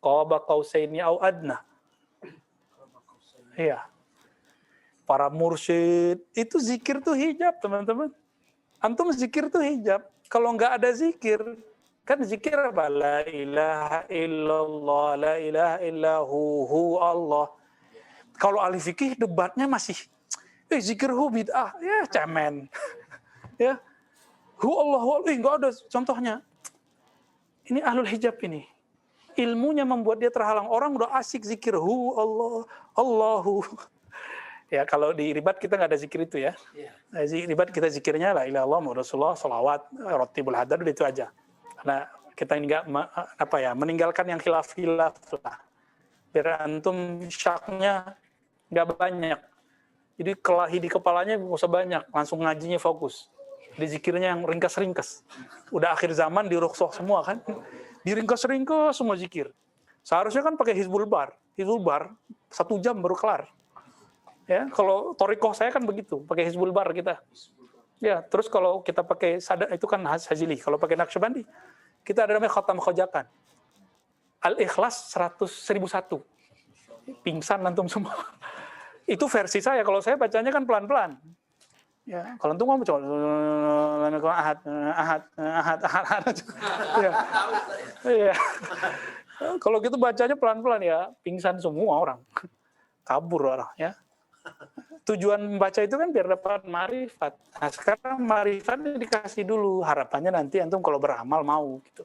qaba qausaini au adna. Iya. Para mursyid itu zikir tuh hijab, teman-teman. Antum zikir tuh hijab. Kalau nggak ada zikir, kan zikir apa? La ilaha illallah, la ilaha illahu Allah. Kalau ahli fikih debatnya masih, zikir hu bid'ah, ya cemen. Ya, hu Allah, nggak ada contohnya. Ini ahlul hijab ini. Ilmunya membuat dia terhalang. Orang udah asik zikir hu Allah, Allahu. Ya, kalau di ribat kita nggak ada zikir itu ya. Ribat kita zikirnya la ilaha illallah Muhammad Rasulullah, salawat, ratibul hadar, itu aja. Karena kita nggak meninggalkan yang khilaf lah. Biar antum syaknya nggak banyak. Jadi kelahi di kepalanya nggak usah banyak, langsung ngajinya fokus. Di zikirnya yang ringkas-ringkas. Udah akhir zaman di rukhsah semua kan, diringkas-ringkas semua zikir. Seharusnya kan pakai Hizbul Bar 1 jam baru kelar. Ya, kalau Thariqah saya kan begitu, pakai Hizbul Bar kita. Ya, terus kalau kita pakai Sadat itu kan Hajili, kalau pakai Naqsyabandi kita ada namanya Khatam Khojakan. Al-Ikhlas 1001. Pingsan antum semua. Itu versi saya, kalau saya bacanya kan pelan-pelan. Ya, kalau antum ngomong coba ahad. Ya. Iya. Kalau gitu bacanya pelan-pelan ya, pingsan semua orang. Kabur orang ya. Tujuan membaca itu kan biar dapat marifat. Nah, sekarang marifatnya dikasih dulu, harapannya nanti antum kalau beramal mau gitu.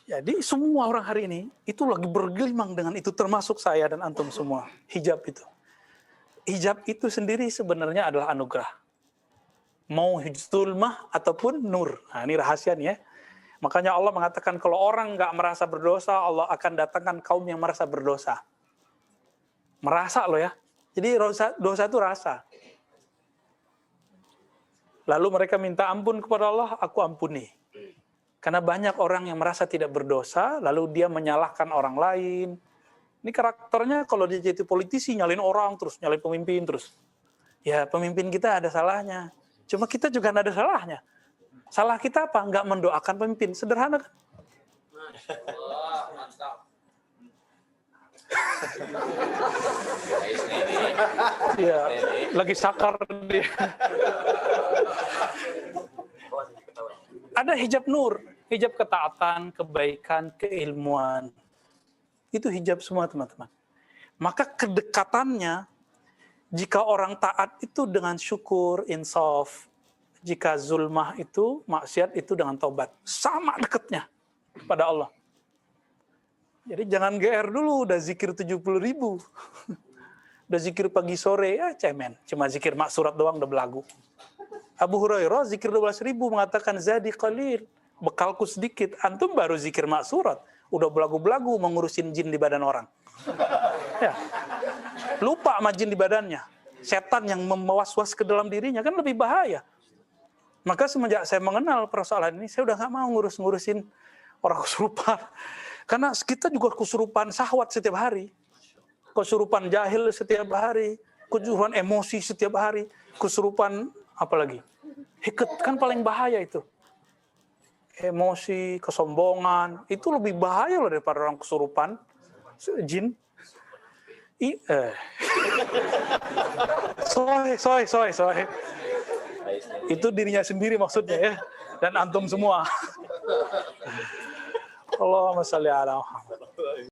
Jadi semua orang hari ini itu lagi bergelimang dengan itu, termasuk saya dan antum semua. Hijab itu. Hijab itu sendiri sebenarnya adalah anugerah. Mau zulmah ataupun nur. Nah, ini rahasia nih ya. Makanya Allah mengatakan kalau orang nggak merasa berdosa, Allah akan datangkan kaum yang merasa berdosa. Merasa loh ya. Jadi dosa itu rasa. Lalu mereka minta ampun kepada Allah, aku ampuni. Karena banyak orang yang merasa tidak berdosa, lalu dia menyalahkan orang lain. Ini karakternya kalau dia jadi politisi, nyalin orang terus, nyalin pemimpin terus. Ya pemimpin kita ada salahnya. Cuma kita juga ada salahnya. Salah kita apa? Nggak mendoakan pemimpin. Sederhana kan? Wah, mantap. Iya, lagi sakar dia. Ada hijab nur, hijab ketaatan, kebaikan, keilmuan. Itu hijab semua teman-teman. Maka kedekatannya, jika orang taat itu dengan syukur, insaf. Jika zulmah itu, maksiat itu dengan taubat. Sama dekatnya pada Allah. Jadi jangan GR dulu, udah zikir 70.000. Udah zikir pagi sore, ya cemen. Cuma zikir maksurat doang udah belagu. Abu Hurairah zikir 12.000 mengatakan zadi qalil, bekalku sedikit. Antum baru zikir maksurat, udah belagu-belagu mengurusin jin di badan orang. Ya. Lupa sama jin di badannya. Setan yang mewas-was ke dalam dirinya kan lebih bahaya. Maka semenjak saya mengenal persoalan ini, saya udah nggak mau ngurusin orang kesurupan. Karena kita juga kesurupan syahwat setiap hari. Kesurupan jahil setiap hari. Kesurupan emosi setiap hari. Kesurupan apalagi? Hiket kan paling bahaya itu. Emosi, kesombongan, itu lebih bahaya loh daripada orang kesurupan jin. Soy. Itu dirinya sendiri maksudnya ya. Dan antum semua. Allahumma shalli ala Muhammad.